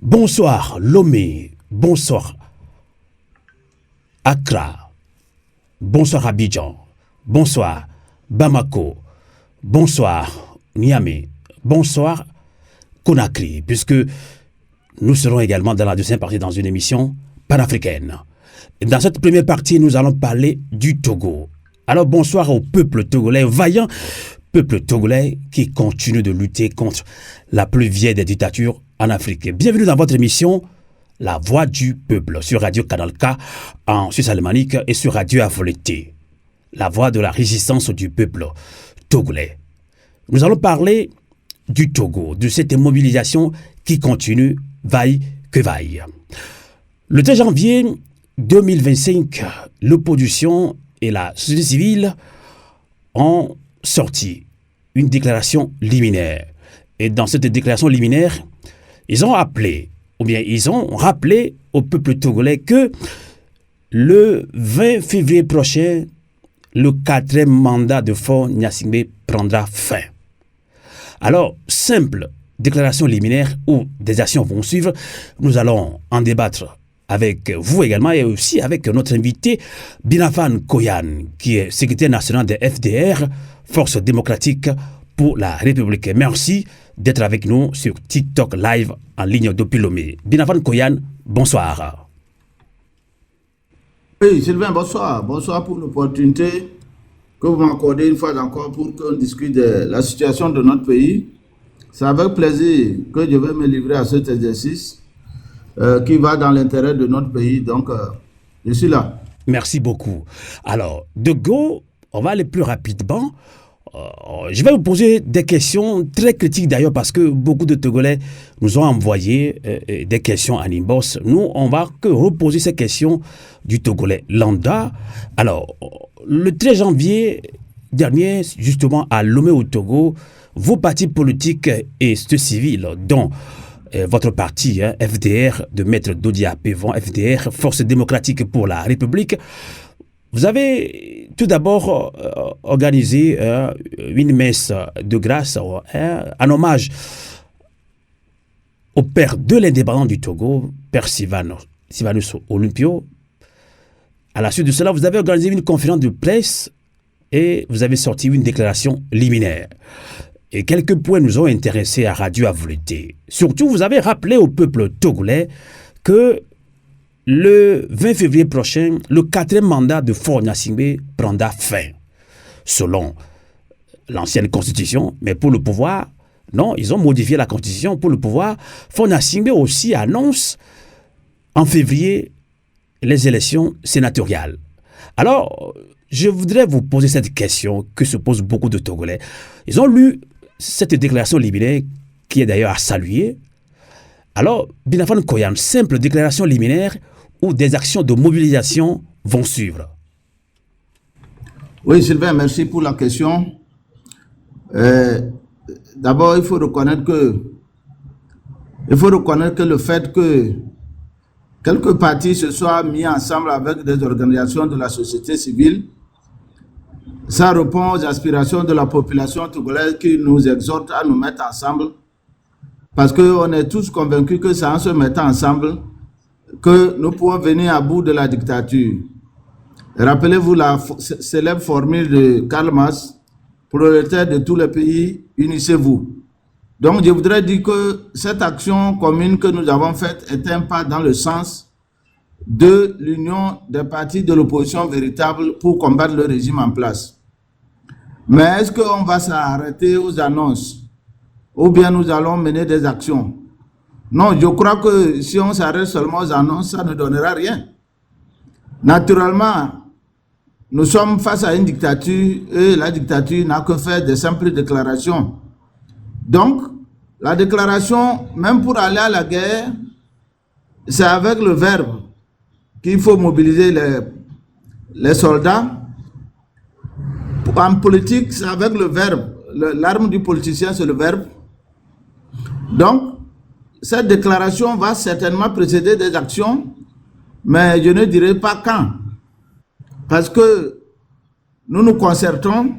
Bonsoir Lomé, bonsoir Accra, bonsoir Abidjan, bonsoir Bamako, bonsoir Niamey, bonsoir Conakry, puisque nous serons également dans la deuxième partie dans une émission panafricaine. Et dans cette première partie, nous allons parler du Togo. Alors bonsoir au peuple togolais, vaillant peuple togolais qui continue de lutter contre la plus vieille des dictatures en Afrique. Bienvenue dans votre émission La Voix du Peuple sur Radio Canal K en Suisse alémanique et sur Radio Affolité. La voix de la résistance du peuple togolais. Nous allons parler du Togo, de cette mobilisation qui continue, vaille que vaille. Le 13 janvier 2025, l'opposition et la société civile ont sorti une déclaration liminaire. Et dans cette déclaration liminaire, ils ont rappelé au peuple togolais que le 20 février prochain, le 4e mandat de Faure Gnassingbé prendra fin. Alors, simple déclaration liminaire où des actions vont suivre, nous allons en débattre avec vous également et aussi avec notre invité Binafane Koyan, qui est secrétaire national de FDR, Force démocratique pour la République. Merci d'être avec nous sur TikTok Live en ligne depuis Lomé. Binafane Koyan, bonsoir. Oui, Sylvain, bonsoir. Bonsoir pour l'opportunité que vous m'accordez une fois encore pour qu'on discute de la situation de notre pays. C'est avec plaisir que je vais me livrer à cet exercice qui va dans l'intérêt de notre pays. Donc, je suis là. Merci beaucoup. Alors, de go, on va aller plus rapidement. Je vais vous poser des questions très critiques d'ailleurs parce que beaucoup de Togolais nous ont envoyé des questions en inbox. Nous, on va que reposer ces questions du Togolais lambda. Alors, le 13 janvier dernier, justement à Lomé au Togo, vos partis politiques et ceux civils, dont votre parti, FDR, de Maître Dodi Apevon, FDR, Force démocratique pour la République, vous avez tout d'abord organisé une messe de grâce en hommage au père de l'indépendant du Togo, Père Sylvanus Olympio. À la suite de cela, vous avez organisé une conférence de presse et vous avez sorti une déclaration liminaire. Et quelques points nous ont intéressés à Radio Affolité. Surtout, vous avez rappelé au peuple togolais que le 20 février prochain, le 4e mandat de Faure Gnassingbé prendra fin, selon l'ancienne constitution. Mais pour le pouvoir, non, ils ont modifié la constitution. Pour le pouvoir, Faure Gnassingbé aussi annonce en février les élections sénatoriales. Alors, je voudrais vous poser cette question que se posent beaucoup de Togolais. Ils ont lu cette déclaration liminaire, qui est d'ailleurs à saluer. Alors, Binafane Koyan, simple déclaration liminaire où des actions de mobilisation vont suivre. Oui, Sylvain, merci pour la question. D'abord, il faut reconnaître que le fait que quelques partis se soient mis ensemble avec des organisations de la société civile, ça répond aux aspirations de la population togolaise qui nous exhorte à nous mettre ensemble, parce qu'on est tous convaincus que c'est en se mettant ensemble que nous pouvons venir à bout de la dictature. Rappelez-vous la célèbre formule de Karl Marx, prolétaires de tous les pays, unissez-vous. Donc je voudrais dire que cette action commune que nous avons faite est un pas dans le sens de l'union des partis de l'opposition véritable pour combattre le régime en place. Mais est-ce qu'on va s'arrêter aux annonces ou bien nous allons mener des actions? Non, je crois que si on s'arrête seulement aux annonces, ça ne donnera rien. Naturellement, nous sommes face à une dictature et la dictature n'a que faire de simples déclarations. Donc, la déclaration, même pour aller à la guerre, c'est avec le verbe qu'il faut mobiliser les soldats. En politique, c'est avec le verbe. L'arme du politicien, c'est le verbe. Donc, cette déclaration va certainement précéder des actions, mais je ne dirai pas quand. Parce que nous nous concertons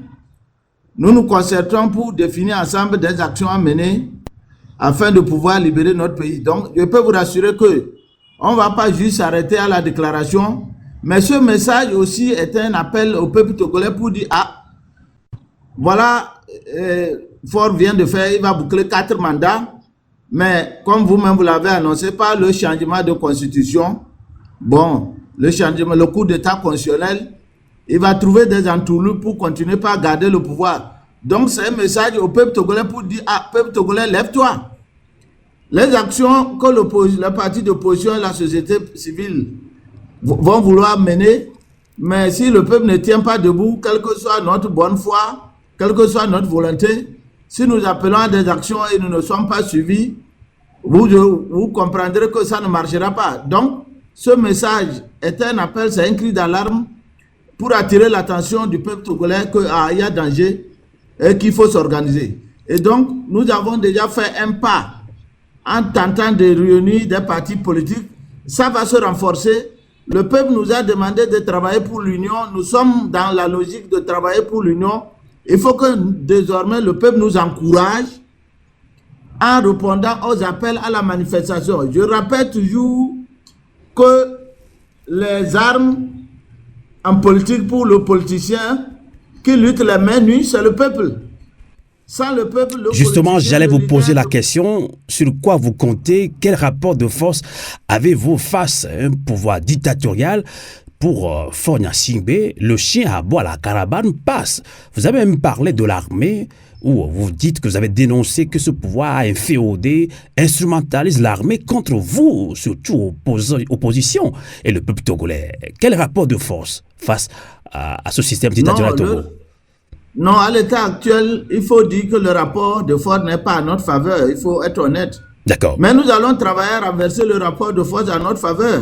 pour définir ensemble des actions à mener afin de pouvoir libérer notre pays. Donc, je peux vous rassurer que on ne va pas juste s'arrêter à la déclaration, mais ce message aussi est un appel au peuple togolais pour dire, ah, voilà, Faure vient de faire, il va boucler 4 mandats, mais comme vous-même vous l'avez annoncé, par le changement de constitution, bon, le coup d'état constitutionnel, il va trouver des entourloups pour continuer par garder le pouvoir. Donc c'est un message au peuple togolais pour dire, ah, peuple togolais, lève-toi. Les actions que le parti d'opposition et la société civile vont vouloir mener, mais si le peuple ne tient pas debout, quelle que soit notre bonne foi, quelle que soit notre volonté, si nous appelons à des actions et nous ne sommes pas suivis, vous comprendrez que ça ne marchera pas. Donc, ce message est un appel, c'est un cri d'alarme pour attirer l'attention du peuple togolais qu'il y a danger et qu'il faut s'organiser. Et donc, nous avons déjà fait un pas en tentant de réunir des partis politiques. Ça va se renforcer. Le peuple nous a demandé de travailler pour l'union. Nous sommes dans la logique de travailler pour l'union. Il faut que désormais le peuple nous encourage en répondant aux appels à la manifestation. Je rappelle toujours que les armes en politique pour le politicien qui lutte les mains nues, c'est le peuple. Sans le peuple, justement, j'allais vous poser la question, sur quoi vous comptez, quel rapport de force avez-vous face à un pouvoir dictatorial? Pour Faure Gnassingbé, le chien à bois, la caravane passe. Vous avez même parlé de l'armée, où vous dites que vous avez dénoncé que ce pouvoir inféodé instrumentalise l'armée contre vous, surtout opposition, et le peuple togolais. Quel rapport de force face à ce système dictatorial Togo? Non, à l'état actuel, il faut dire que le rapport de force n'est pas à notre faveur. Il faut être honnête. D'accord. Mais nous allons travailler à renverser le rapport de force à notre faveur.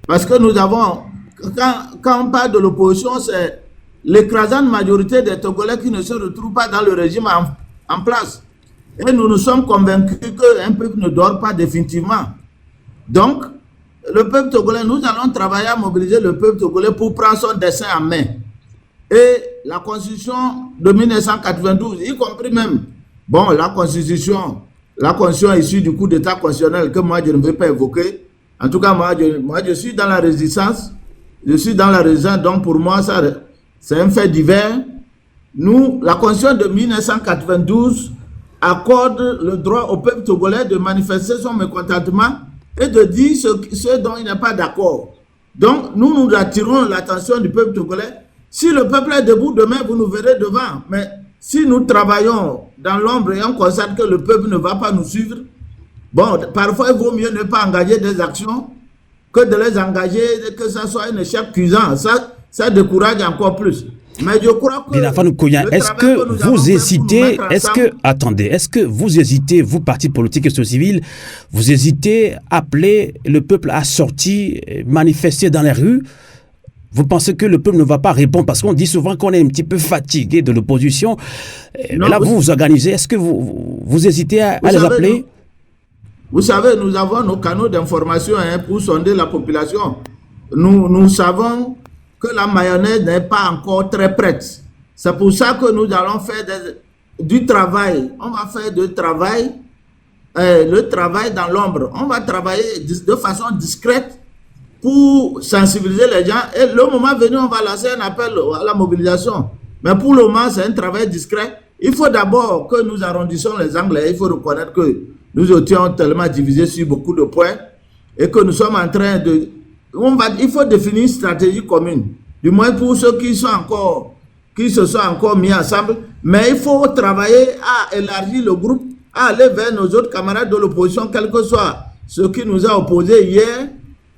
Parce que nous avons, quand on parle de l'opposition, c'est l'écrasante majorité des Togolais qui ne se retrouvent pas dans le régime en place. Et nous nous sommes convaincus qu'un peuple ne dort pas définitivement. Donc, le peuple togolais, nous allons travailler à mobiliser le peuple togolais pour prendre son destin en main. Et la constitution de 1992, y compris même, bon, la constitution issue du coup d'état constitutionnel que moi je ne veux pas évoquer. En tout cas, moi je suis dans la résistance. Je suis dans la résistance, donc pour moi, ça, c'est un fait divers. Nous, la constitution de 1992 accorde le droit au peuple togolais de manifester son mécontentement et de dire ce dont il n'est pas d'accord. Donc, nous attirons l'attention du peuple togolais. Si le peuple est debout, demain, vous nous verrez devant. Mais si nous travaillons dans l'ombre et on constate que le peuple ne va pas nous suivre, bon, parfois, il vaut mieux ne pas engager des actions que de les engager, que ça soit un échec cuisant. Ça décourage encore plus. Mais je crois que... Est-ce que vous hésitez, est-ce que vous hésitez, vous, partis politiques et civils, vous hésitez à appeler le peuple à sortir, manifester dans les rues? Vous pensez que le peuple ne va pas répondre? Parce qu'on dit souvent qu'on est un petit peu fatigué de l'opposition. Mais là, vous vous organisez. Est-ce que vous hésitez à les appeler? Vous savez, nous avons nos canaux d'information pour sonder la population. Nous savons que la mayonnaise n'est pas encore très prête. C'est pour ça que nous allons faire du travail. On va faire du travail, le travail dans l'ombre. On va travailler de façon discrète pour sensibiliser les gens. Et le moment venu, on va lancer un appel à la mobilisation. Mais pour le moment, c'est un travail discret. Il faut d'abord que nous arrondissons les angles. Il faut reconnaître que nous étions tellement divisés sur beaucoup de points et que nous sommes en train de... il faut définir une stratégie commune. Du moins pour ceux qui se sont encore mis ensemble. Mais il faut travailler à élargir le groupe, à aller vers nos autres camarades de l'opposition, quel que soit ce qui nous a opposés hier.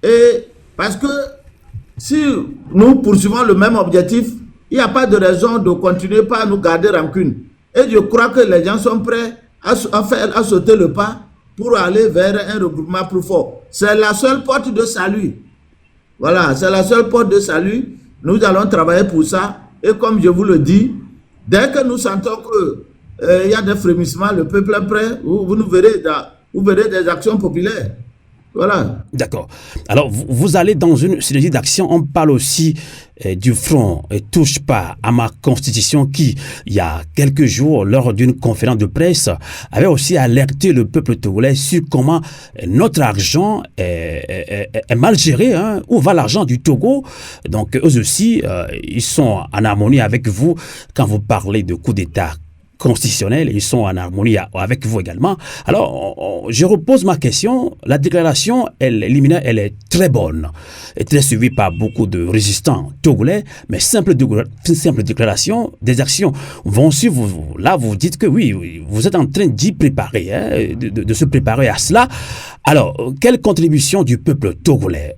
Et parce que si nous poursuivons le même objectif, il n'y a pas de raison de continuer par nous garder rancune. Et je crois que les gens sont prêts à sauter le pas pour aller vers un regroupement plus fort. C'est la seule porte de salut. Voilà, c'est la seule porte de salut. Nous allons travailler pour ça. Et comme je vous le dis, dès que nous sentons qu'il y a des frémissements, le peuple est prêt, vous verrez des actions populaires. Voilà. D'accord. Alors, vous allez dans une synergie d'action. On parle aussi du front Touche pas à ma constitution qui, il y a quelques jours, lors d'une conférence de presse, avait aussi alerté le peuple togolais sur comment notre argent est mal géré. Hein. Où va l'argent du Togo? Donc, eux aussi, ils sont en harmonie avec vous quand vous parlez de coup d'État constitutionnels, ils sont en harmonie avec vous également. Alors, je repose ma question. La déclaration, elle est très bonne, et très suivie par beaucoup de résistants togolais, mais simple déclaration, des actions vont suivre. Là, vous dites que oui, vous êtes en train d'y préparer, hein, de se préparer à cela. Alors, quelle contribution du peuple togolais,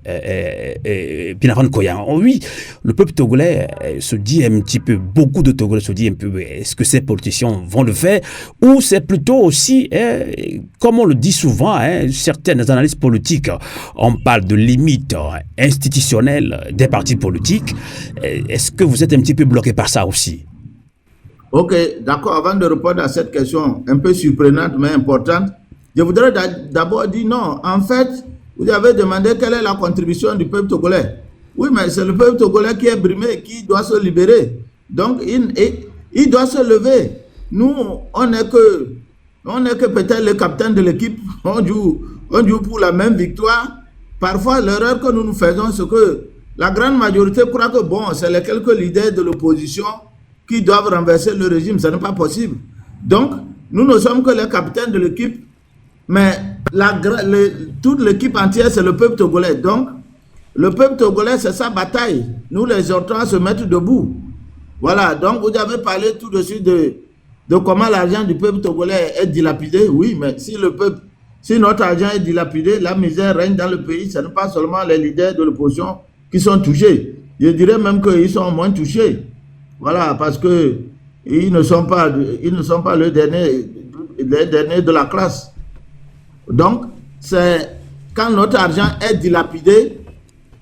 Binafan Koyan? Oui, le peuple togolais se dit un petit peu, beaucoup de Togolais se disent un peu, est-ce que ces politiciens vont le faire, ou c'est plutôt aussi, comme on le dit souvent, certaines analyses politiques, on parle de limites institutionnelles des partis politiques. Est-ce que vous êtes un petit peu bloqué par ça aussi? Ok, d'accord. Avant de répondre à cette question un peu surprenante mais importante, je voudrais d'abord dire non. En fait, vous avez demandé quelle est la contribution du peuple togolais. Oui, mais c'est le peuple togolais qui est brimé, qui doit se libérer. Donc, il doit se lever. Nous, on n'est que peut-être le capitaine de l'équipe. On joue pour la même victoire. Parfois, l'erreur que nous faisons, c'est que la grande majorité croit que bon, c'est les quelques leaders de l'opposition qui doivent renverser le régime. Ce n'est pas possible. Donc, nous ne sommes que les capitaines de l'équipe. Mais toute l'équipe entière, c'est le peuple togolais. Donc, le peuple togolais, c'est sa bataille. Nous les exhortons à se mettre debout. Voilà, donc vous avez parlé tout de suite de comment l'argent du peuple togolais est dilapidé. Oui, mais si notre argent est dilapidé, la misère règne dans le pays. Ce n'est pas seulement les leaders de l'opposition qui sont touchés. Je dirais même qu'ils sont moins touchés. Voilà, parce que ils ne sont pas les derniers de la classe. Donc, c'est quand notre argent est dilapidé,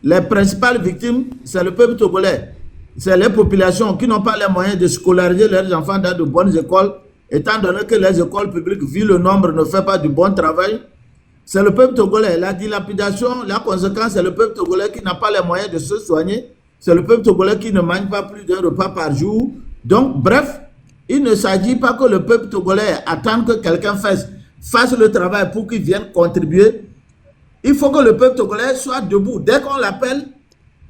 les principales victimes, c'est le peuple togolais. C'est les populations qui n'ont pas les moyens de scolariser leurs enfants dans de bonnes écoles, étant donné que les écoles publiques, vu le nombre, ne font pas du bon travail. C'est le peuple togolais. La dilapidation, la conséquence, c'est le peuple togolais qui n'a pas les moyens de se soigner. C'est le peuple togolais qui ne mange pas plus d'un repas par jour. Donc, bref, il ne s'agit pas que le peuple togolais attende que quelqu'un fasse le travail pour qu'il vienne contribuer. Il faut que le peuple togolais soit debout. Dès qu'on l'appelle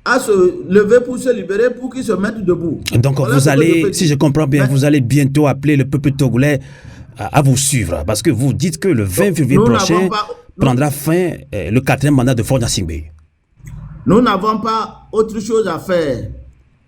à se lever pour se libérer, pour qu'il se mette debout. Donc voilà, vous allez, si je comprends bien, vous allez bientôt appeler le peuple togolais à vous suivre. Parce que vous dites que le 20 février prochain prendra fin le 4e mandat de Faure Gnassingbé. Nous n'avons pas autre chose à faire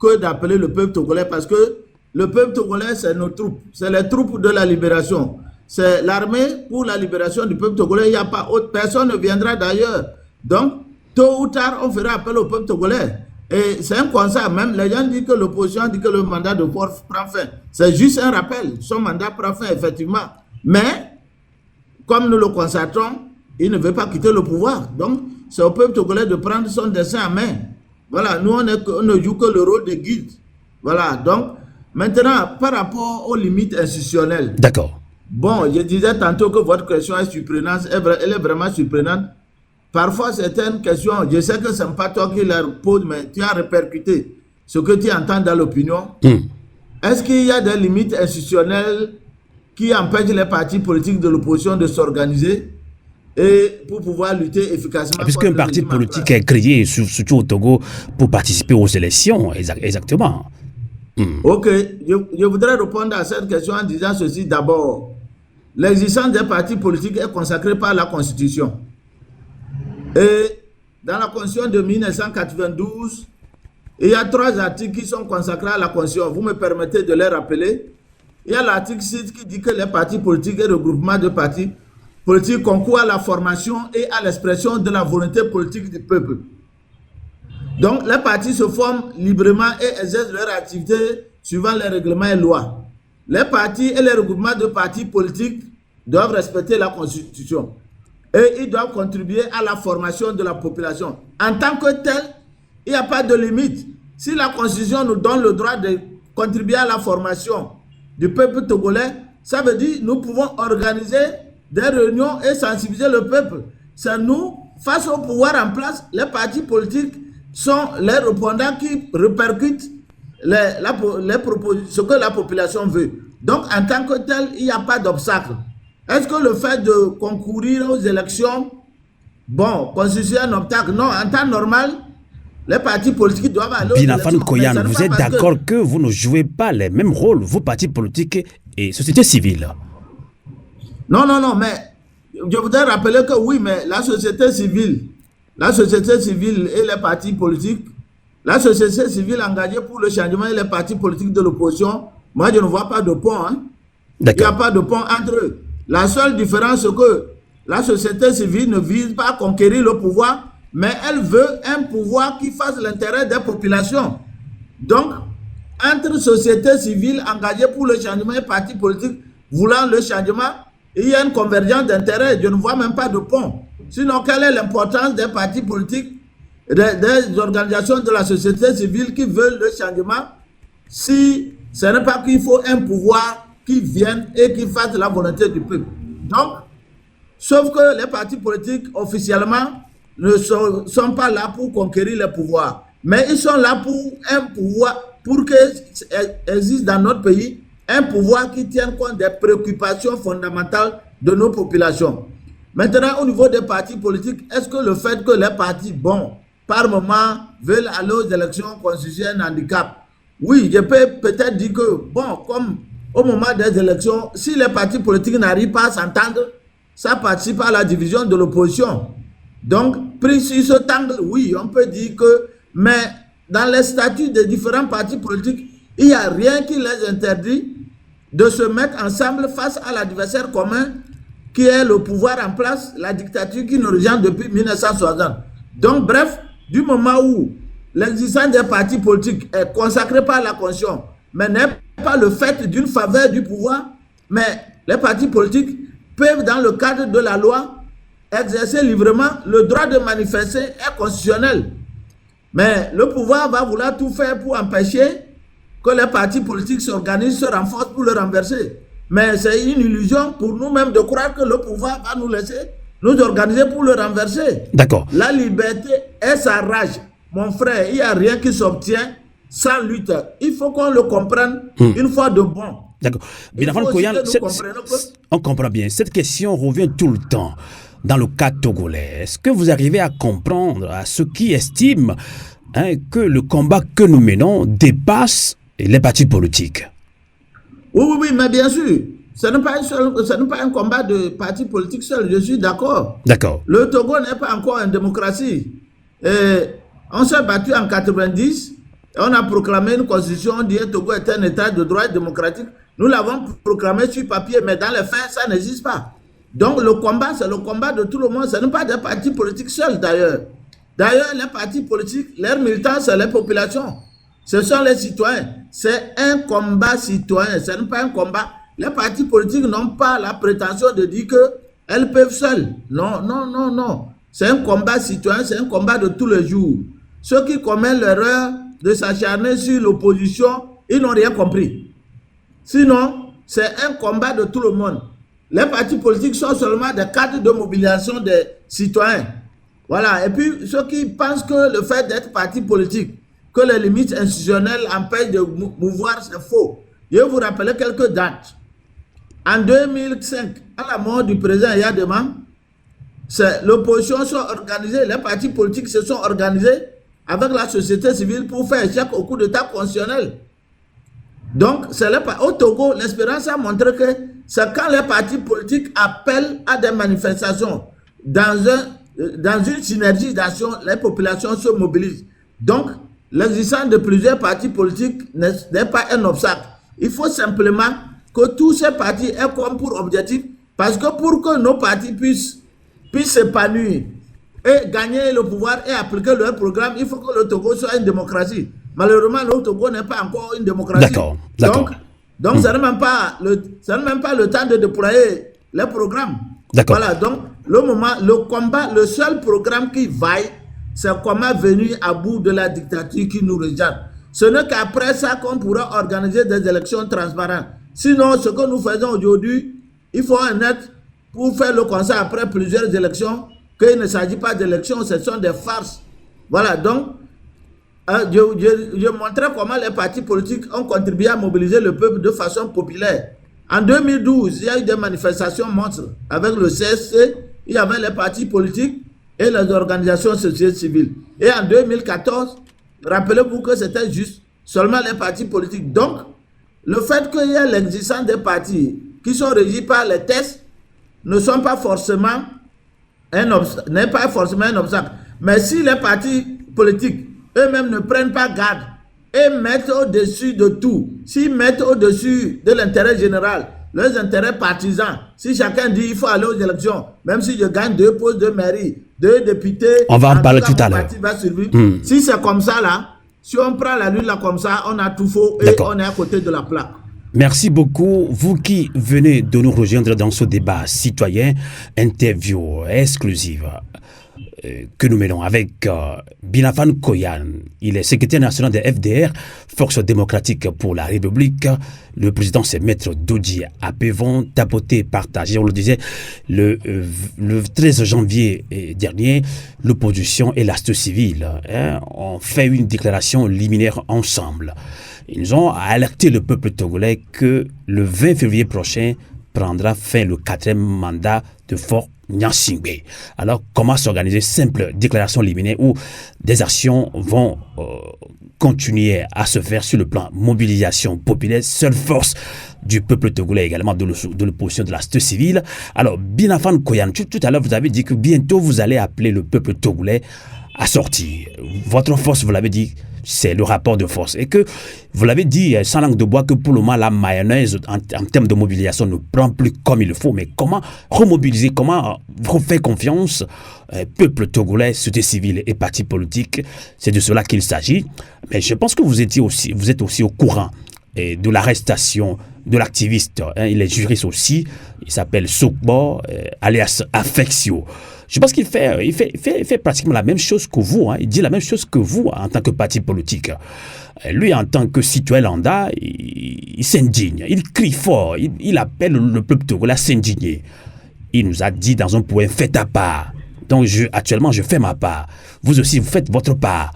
que d'appeler le peuple togolais, parce que le peuple togolais, c'est nos troupes. C'est les troupes de la libération. C'est l'armée pour la libération du peuple togolais. Il n'y a pas autre personne ne viendra d'ailleurs. Donc, tôt ou tard, on fera appel au peuple togolais. Et c'est un constat. Même les gens disent que l'opposition dit que le mandat de Faure prend fin. C'est juste un rappel. Son mandat prend fin, effectivement. Mais, comme nous le constatons, il ne veut pas quitter le pouvoir. Donc, c'est au peuple togolais de prendre son destin en main. Voilà, nous, on ne joue que le rôle de guide. Voilà, donc, maintenant, par rapport aux limites institutionnelles. D'accord. Bon, je disais tantôt que votre question est surprenante. Elle est vraiment surprenante. Parfois, certaines questions, je sais que ce n'est pas toi qui les poses, mais tu as répercuté ce que tu entends dans l'opinion. Est-ce qu'il y a des limites institutionnelles qui empêchent les partis politiques de l'opposition de s'organiser et pour pouvoir lutter efficacement? Puisqu'un parti politique est créé, surtout au Togo, pour participer aux élections, exactement. Ok, je voudrais répondre à cette question en disant ceci d'abord. L'existence des partis politiques est consacrée par la Constitution. Et dans la Constitution de 1992, il y a 3 articles qui sont consacrés à la Constitution. Vous me permettez de les rappeler. Il y a l'article 6 qui dit que les partis politiques et regroupements de partis politiques concourent à la formation et à l'expression de la volonté politique du peuple. Donc, les partis se forment librement et exercent leur activité suivant les règlements et lois. Les partis et les regroupements de partis politiques doivent respecter la Constitution. Et ils doivent contribuer à la formation de la population. En tant que tel, il n'y a pas de limite. Si la Constitution nous donne le droit de contribuer à la formation du peuple togolais, ça veut dire que nous pouvons organiser des réunions et sensibiliser le peuple. C'est nous face au pouvoir en place, les partis politiques sont les répondants qui répercutent ce que la population veut. Donc, en tant que tel, il n'y a pas d'obstacle. Est-ce que le fait de concourir aux élections, constitue un obstacle? Non, en temps normal, les partis politiques doivent aller aux élections. Binafan Koyan, vous êtes d'accord que vous ne jouez pas les mêmes rôles, vos partis politiques et société civile? Non, mais je voudrais rappeler que oui, mais la société civile et les partis politiques, la société civile engagée pour le changement et les partis politiques de l'opposition, moi je ne vois pas de pont. Il n'y a pas de pont entre eux. La seule différence, c'est que la société civile ne vise pas à conquérir le pouvoir, mais elle veut un pouvoir qui fasse l'intérêt des populations. Donc, entre société civile engagée pour le changement et partis politiques voulant le changement, il y a une convergence d'intérêts. Je ne vois même pas de pont. Sinon, quelle est l'importance des partis politiques, des organisations de la société civile qui veulent le changement, si ce n'est pas qu'il faut un pouvoir qui vienne et qui fasse la volonté du peuple? Donc, sauf que les partis politiques, officiellement, ne sont pas là pour conquérir le pouvoir. Mais ils sont là pour un pouvoir, pour qu'il existe dans notre pays un pouvoir qui tienne compte des préoccupations fondamentales de nos populations. Maintenant, au niveau des partis politiques, est-ce que le fait que les partis, par moment, veulent aller aux élections constitue un handicap? Oui, je peux peut-être dire que, comme au moment des élections, si les partis politiques n'arrivent pas à s'entendre, ça participe à la division de l'opposition. Donc, pris sur cet angle, oui, on peut dire que, mais dans les statuts des différents partis politiques, il n'y a rien qui les interdit de se mettre ensemble face à l'adversaire commun qui est le pouvoir en place, la dictature qui nous rejoint depuis 1960. Donc, bref, du moment où l'existence des partis politiques est consacrée par la Constitution, mais n'est pas le fait d'une faveur du pouvoir, mais les partis politiques peuvent, dans le cadre de la loi, exercer librement le droit de manifester est constitutionnel. Mais le pouvoir va vouloir tout faire pour empêcher que les partis politiques s'organisent, se renforcent pour le renverser. Mais c'est une illusion pour nous-mêmes de croire que le pouvoir va nous laisser nous organiser pour le renverser. D'accord. La liberté est sa rage. Mon frère, il n'y a rien qui s'obtient sans lutte. Il faut qu'on le comprenne une fois de bon. D'accord. Binafan Koyan, on comprend bien. Cette question revient tout le temps dans le cas togolais. Est-ce que vous arrivez à comprendre à ceux qui estiment que le combat que nous menons dépasse les partis politiques? Oui, mais bien sûr. Ce n'est pas un combat de partis politiques seuls, je suis d'accord. D'accord. Le Togo n'est pas encore une démocratie. On s'est battu en 90, et on a proclamé une constitution, on dit que le Togo est un état de droit démocratique. Nous l'avons proclamé sur papier, mais dans les faits, ça n'existe pas. Donc le combat, c'est le combat de tout le monde. Ce n'est pas des partis politiques seuls d'ailleurs. D'ailleurs, les partis politiques, leurs militants, c'est les populations. Ce sont les citoyens. C'est un combat citoyen. Ce n'est pas un combat. Les partis politiques n'ont pas la prétention de dire qu'elles peuvent seules. Non. C'est un combat citoyen, c'est un combat de tous les jours. Ceux qui commettent l'erreur de s'acharner sur l'opposition, ils n'ont rien compris. Sinon, c'est un combat de tout le monde. Les partis politiques sont seulement des cadres de mobilisation des citoyens. Voilà. Et puis, ceux qui pensent que le fait d'être parti politique, que les limites institutionnelles empêchent de mouvoir, c'est faux. Je vais vous rappeler quelques dates. En 2005, à la mort du président Yadema, l'opposition s'est organisée, les partis politiques se sont organisés avec la société civile pour faire échec au coup d'État constitutionnel. Donc, au Togo, l'expérience a montré que c'est quand les partis politiques appellent à des manifestations, dans une synergie d'action, les populations se mobilisent. Donc, l'existence de plusieurs partis politiques n'est pas un obstacle. Il faut simplement que tous ces partis aient comme pour objectif, parce que pour que nos partis puissent s'épanouir et gagner le pouvoir et appliquer leur programme, il faut que le Togo soit une démocratie. Malheureusement, le Togo n'est pas encore une démocratie. D'accord. Donc ça n'est même pas le temps de déployer les programmes. D'accord. Voilà, donc le combat, le seul programme qui vaille, c'est comment venir à bout de la dictature qui nous regarde. Ce n'est qu'après ça qu'on pourra organiser des élections transparentes. Sinon, ce que nous faisons aujourd'hui, il faut en être pour faire le constat après plusieurs élections que qu'il ne s'agit pas d'élections, ce sont des farces. Voilà, donc, je montrais comment les partis politiques ont contribué à mobiliser le peuple de façon populaire. En 2012, il y a eu des manifestations monstres avec le CSC, il y avait les partis politiques et les organisations sociales civiles. Et en 2014, rappelez-vous que c'était juste seulement les partis politiques. Donc, le fait qu'il y ait l'existence des partis qui sont régis par les tests ne sont pas forcément n'est pas forcément un obstacle. Mais si les partis politiques eux-mêmes ne prennent pas garde et mettent au-dessus de tout, s'ils mettent au-dessus de l'intérêt général, leurs intérêts partisans, si chacun dit il faut aller aux élections, même si je gagne 2 postes de mairie, 2 députés, on va en parler tout à l'heure. Si c'est comme ça là, si on prend la lune là comme ça, on a tout faux et on est à côté de la plaque. Merci beaucoup. Vous qui venez de nous rejoindre dans ce débat citoyen, interview exclusive que nous menons avec Binafan Koyan. Il est secrétaire national de FDR, Force démocratique pour la République. Le président, c'est Maître Dodji Apevon, tapoté, partagé. On le disait, le 13 janvier dernier, l'opposition et la société civile ont fait une déclaration liminaire ensemble. Ils ont alerté le peuple togolais que le 20 février prochain prendra fin le 4e mandat de Faure Gnassingbé. Alors, comment s'organiser? Simple déclaration liminaire où des actions vont continuer à se faire sur le plan mobilisation populaire, seule force du peuple togolais, également de l'opposition de la société civile. Alors, Binafan Koyan, tout à l'heure, vous avez dit que bientôt vous allez appeler le peuple togolais à sortir. Votre force, vous l'avez dit, c'est le rapport de force. Et que, vous l'avez dit, sans langue de bois, que pour le moment, la mayonnaise, en termes de mobilisation, ne prend plus comme il faut. Mais comment remobiliser, comment refaire confiance, peuple togolais, société civile et partis politiques, c'est de cela qu'il s'agit. Mais je pense que vous êtes aussi au courant de l'arrestation de l'activiste, il est juriste aussi, il s'appelle Sokbo, alias Affectio. Je pense qu'il fait pratiquement la même chose que vous, il dit la même chose que vous en tant que parti politique. Lui, en tant que citoyen lambda, il s'indigne, il crie fort, il appelle le peuple togolais à s'indigner. Il nous a dit dans un point, faites ta part. Donc actuellement, je fais ma part. Vous aussi, vous faites votre part.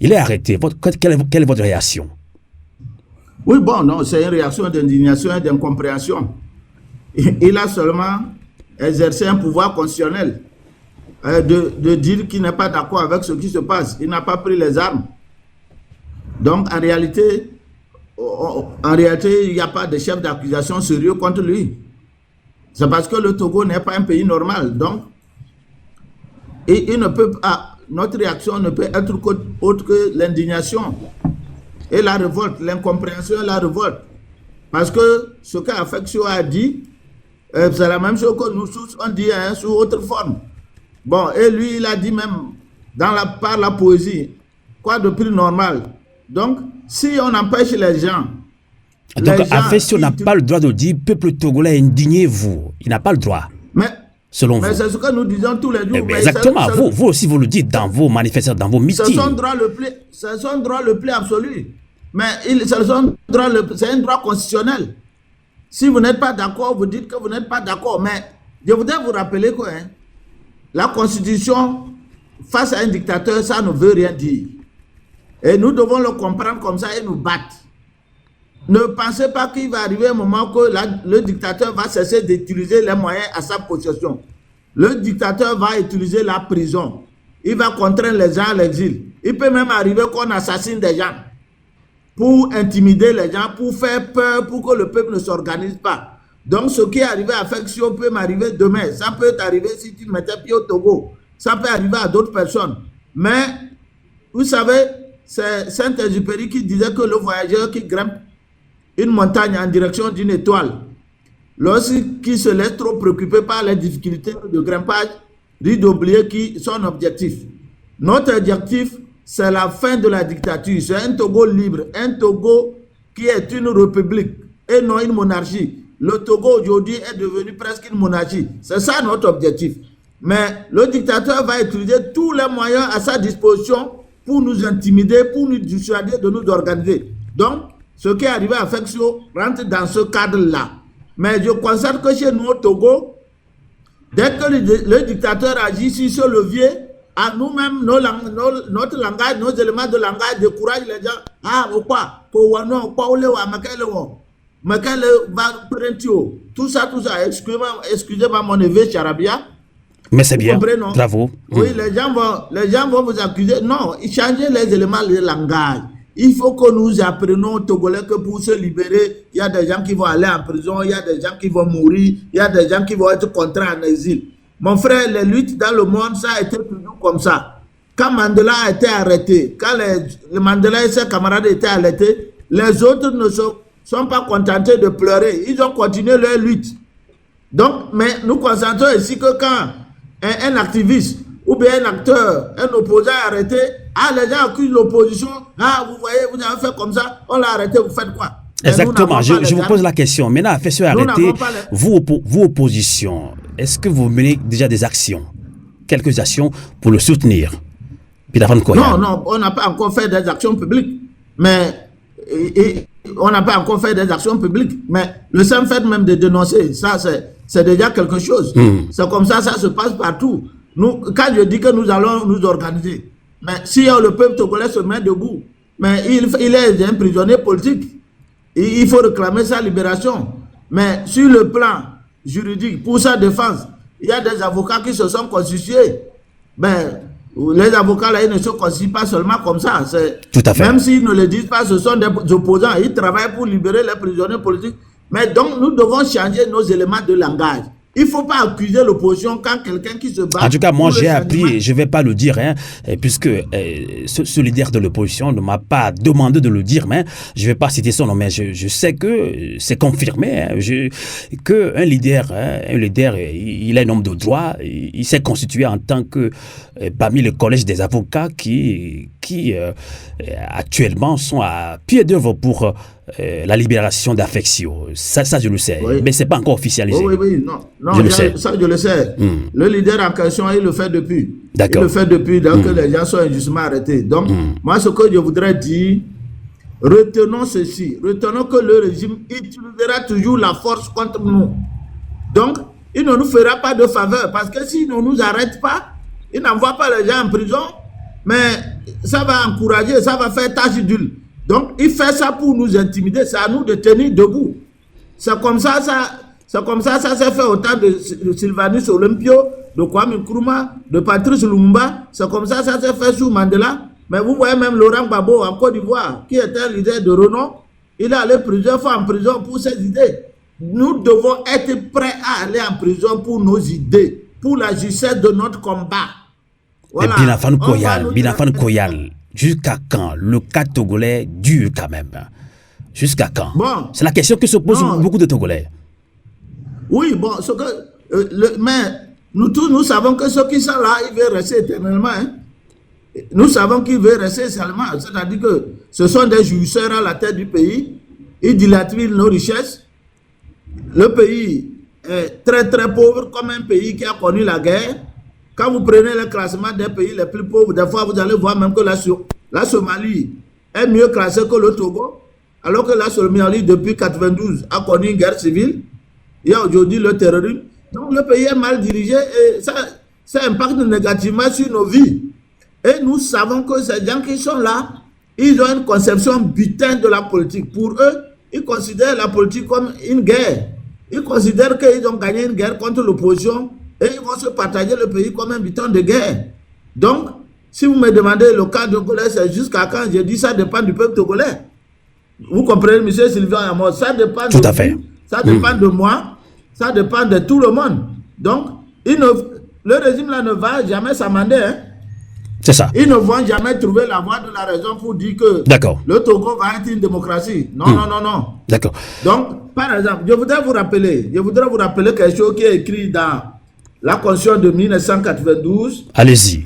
Il est arrêté. Quelle est votre réaction? Oui, bon, non, c'est une réaction d'indignation et d'incompréhension. Il a seulement exercé un pouvoir constitutionnel de dire qu'il n'est pas d'accord avec ce qui se passe. Il n'a pas pris les armes. Donc, en réalité, il n'y a pas de chef d'accusation sérieux contre lui. C'est parce que le Togo n'est pas un pays normal. Donc, il ne peut pas, notre réaction ne peut être autre que l'indignation et la révolte, l'incompréhension et la révolte. Parce que ce qu'Affectio a dit, c'est la même chose que nous tous on dit sous autre forme. Bon, et lui, il a dit même par la poésie, quoi de plus normal. Donc, si on empêche les gens... Donc, Affectio n'a pas le droit de dire, peuple togolais, indignez-vous. Il n'a pas le droit. Mais c'est ce que nous disons tous les jours. Exactement. Vous aussi, vous le dites dans vos manifestations, dans vos meetings. C'est son droit le plus absolu. Mais c'est un droit constitutionnel. Si vous n'êtes pas d'accord, vous dites que vous n'êtes pas d'accord. Mais je voudrais vous rappeler que la Constitution, face à un dictateur, ça ne veut rien dire. Et nous devons le comprendre comme ça et nous battre. Ne pensez pas qu'il va arriver un moment que le dictateur va cesser d'utiliser les moyens à sa possession. Le dictateur va utiliser la prison. Il va contraindre les gens à l'exil. Il peut même arriver qu'on assassine des gens pour intimider les gens, pour faire peur, pour que le peuple ne s'organise pas. Donc ce qui est arrivé à Affectio peut m'arriver demain. Ça peut t'arriver si tu mettais pied au Togo. Ça peut arriver à d'autres personnes. Mais, vous savez, c'est Saint-Exupéry qui disait que le voyageur qui grimpe une montagne en direction d'une étoile, lorsqu'il se laisse trop préoccuper par les difficultés de grimpage, risque d'oublier son objectif. Notre objectif, c'est la fin de la dictature. C'est un Togo libre, un Togo qui est une république et non une monarchie. Le Togo aujourd'hui est devenu presque une monarchie. C'est ça notre objectif. Mais le dictateur va utiliser tous les moyens à sa disposition pour nous intimider, pour nous dissuader de nous organiser. Donc, ce qui est arrivé à Affectio rentre dans ce cadre-là. Mais je constate que chez nous au Togo, Dès que le dictateur agit sur ce levier, à nous-mêmes, notre langage, nos éléments de langage découragent les gens. Ah, pourquoi? Tout ça, excusez-moi mon neveu Charabia. Mais c'est bien, bravo. Oui, les gens vont vous accuser. Non, changez les éléments de langage. Il faut que nous apprenions au Togolais que pour se libérer, il y a des gens qui vont aller en prison, il y a des gens qui vont mourir, il y a des gens qui vont être contraints en exil. Mon frère, les luttes dans le monde, ça a été toujours comme ça. Quand Mandela a été arrêté, quand le Mandela et ses camarades étaient arrêtés, les autres ne sont pas contentés de pleurer. Ils ont continué leur lutte. Donc, mais nous constatons ici que quand un activiste ou bien un acteur, un opposant est arrêté, les gens accusent l'opposition. Ah, vous voyez, vous avez fait comme ça, on l'a arrêté, vous faites quoi? Exactement, je vous pose la question. Maintenant, fait se arrêter, vous, opposition, est-ce que vous menez déjà des actions, quelques actions pour le soutenir? Non, on n'a pas encore fait des actions publiques, mais on n'a pas encore fait des actions publiques, mais le simple fait même de dénoncer, ça c'est déjà quelque chose. C'est comme ça, ça se passe partout. Nous, quand je dis que nous allons nous organiser, mais si le peuple togolais se met debout, mais il est un prisonnier politique, il faut réclamer sa libération. Mais sur le plan juridique, pour sa défense, il y a des avocats qui se sont constitués. Ben, les avocats là, ils ne se constituent pas seulement comme ça. Tout à fait. Même s'ils ne le disent pas, ce sont des opposants. Ils travaillent pour libérer les prisonniers politiques. Mais donc, nous devons changer nos éléments de langage. Il ne faut pas accuser l'opposition quand quelqu'un qui se bat... En tout cas, moi, j'ai appris, je ne vais pas le dire, hein, puisque ce leader de l'opposition ne m'a pas demandé de le dire, mais je ne vais pas citer son nom, mais je sais que c'est confirmé, hein, qu'un leader, il est un homme de droit, il s'est constitué en tant que parmi le collège des avocats qui actuellement sont à pied d'œuvre pour la libération d'Afexio. Ça, je le sais, oui. Mais ce n'est pas encore officialisé. Oui, non, je le sais. Ça, je le sais. Le leader en question, il le fait depuis. D'accord. Il le fait depuis que les gens sont injustement arrêtés. Donc, moi, ce que je voudrais dire, retenons ceci. Retenons que le régime utilisera toujours la force contre nous. Donc, il ne nous fera pas de faveur. Parce que s'il ne nous arrête pas, il n'envoie pas les gens en prison, mais ça va encourager, ça va faire tache d'huile. Donc, il fait ça pour nous intimider. C'est à nous de tenir debout. C'est comme ça, ça s'est fait au temps de Sylvanus Olympio, de Kwame Nkrumah, de Patrice Lumumba. C'est comme ça s'est fait sous Mandela. Mais vous voyez même Laurent Gbagbo en Côte d'Ivoire, qui était un leader de renom, il est allé plusieurs fois en prison pour ses idées. Nous devons être prêts à aller en prison pour nos idées, pour la justesse de notre combat. Voilà. Binafan Koyal, jusqu'à quand le cas togolais dure quand même? Jusqu'à quand? Bon, c'est la question que se posent beaucoup de Togolais. Oui, bon, mais nous tous, nous savons que ceux qui sont là, ils veulent rester éternellement. Hein. Nous savons qu'ils veulent rester seulement. C'est-à-dire que ce sont des jouisseurs à la tête du pays. Ils dilapident nos richesses. Le pays est très très pauvre, comme un pays qui a connu la guerre. Quand vous prenez le classement des pays les plus pauvres, des fois vous allez voir même que la Somalie est mieux classée que le Togo. Alors que la Somalie, depuis 1992, a connu une guerre civile. Il y a aujourd'hui le terrorisme. Donc le pays est mal dirigé et ça impacte négativement sur nos vies. Et nous savons que ces gens qui sont là, ils ont une conception butin de la politique. Pour eux, ils considèrent la politique comme une guerre. Ils considèrent qu'ils ont gagné une guerre contre l'opposition et ils vont se partager le pays comme un butin de guerre. Donc, si vous me demandez le cas togolais, c'est jusqu'à quand je dis ça dépend du peuple togolais. Vous comprenez, M. Sylvain Amos, ça dépend de vous, ça dépend de moi, ça dépend de tout le monde. Donc, le régime là ne va jamais s'amender. Hein. C'est ça. Ils ne vont jamais trouver la voie de la raison pour dire que le Togo va être une démocratie. Non. D'accord. Donc, par exemple, je voudrais vous rappeler quelque chose qui est écrit dans la Constitution de 1992. Allez-y.